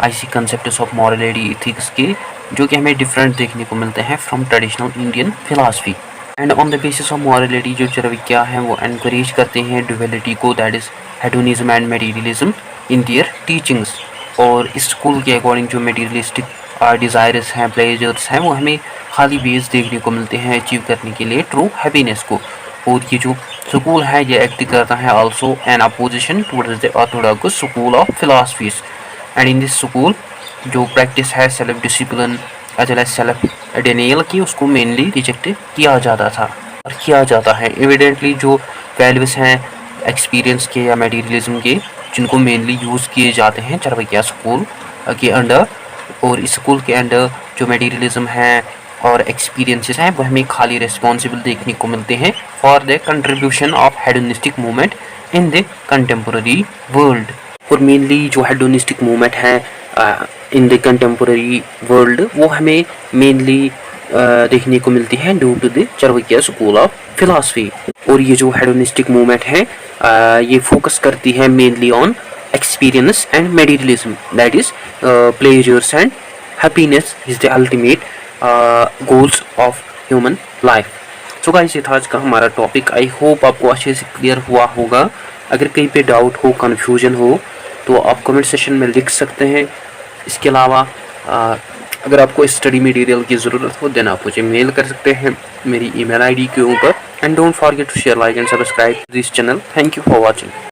ऐसी कंसेप्ट ऑफ मॉरलिटी इथिक्स के, जो कि हमें डिफरेंट देखने को मिलते हैं from traditional Indian philosophy. And on the basis of morality जो चारवाकिया हैं वो एनकरेज करते हैं ड्युअलिटी को, that is hedonism and materialism in their teachings. और इस स्कूल के अकॉर्डिंग जो मटेरियलिस्टिक डिज़ायर्स हैं, प्लेजर्स हैं, वो हमें खाली बेस देखने को मिलते हैं अचीव करने के लिए ट्रू हैप्पीनेस को। और ये जो स्कूल है ये एक्ट करता है also an opposition towards the orthodox school of philosophies. And in this school जो प्रैक्टिस है self discipline as well as self denial की, उसको मेनली रिजेक्ट किया जाता था और किया जाता है। एविडेंटली जो वैल्यूज हैं एक्सपीरियंस के या मटेरियलिज्म के, जिनको मेनली यूज़ किए जाते हैं चारवाकिया स्कूल के अंडर। और इस स्कूल के अंडर जो मटेरियलिज्म है और एक्सपीरियंसेस हैं वो हमें खाली रिस्पॉन्सिबल देखने को मिलते हैं for the contribution of hedonistic movement in the contemporary world. और मेनली जो हेडोनिस्टिक मूवमेंट है इन द कंटेम्पोररी वर्ल्ड वो हमें मेनली देखने को मिलती है due to the Charvakiya school of philosophy. और ये जो हेडोनिस्टिक मूवमेंट है ये फोकस करती है mainly on experience and materialism, that is pleasures and happiness is the ultimate goals of human life. So guys, ये था आज का हमारा टॉपिक। आई होप आपको अच्छे से क्लियर हुआ होगा। अगर कहीं पे डाउट हो, कन्फ्यूजन हो तो आप कमेंट सेशन में लिख सकते हैं। इसके अलावा अगर आपको स्टडी मटेरियल की ज़रूरत हो देन आप मुझे मेल कर सकते हैं मेरी email ID के ऊपर। And don't forget to share, like and subscribe this channel. Thank you for watching.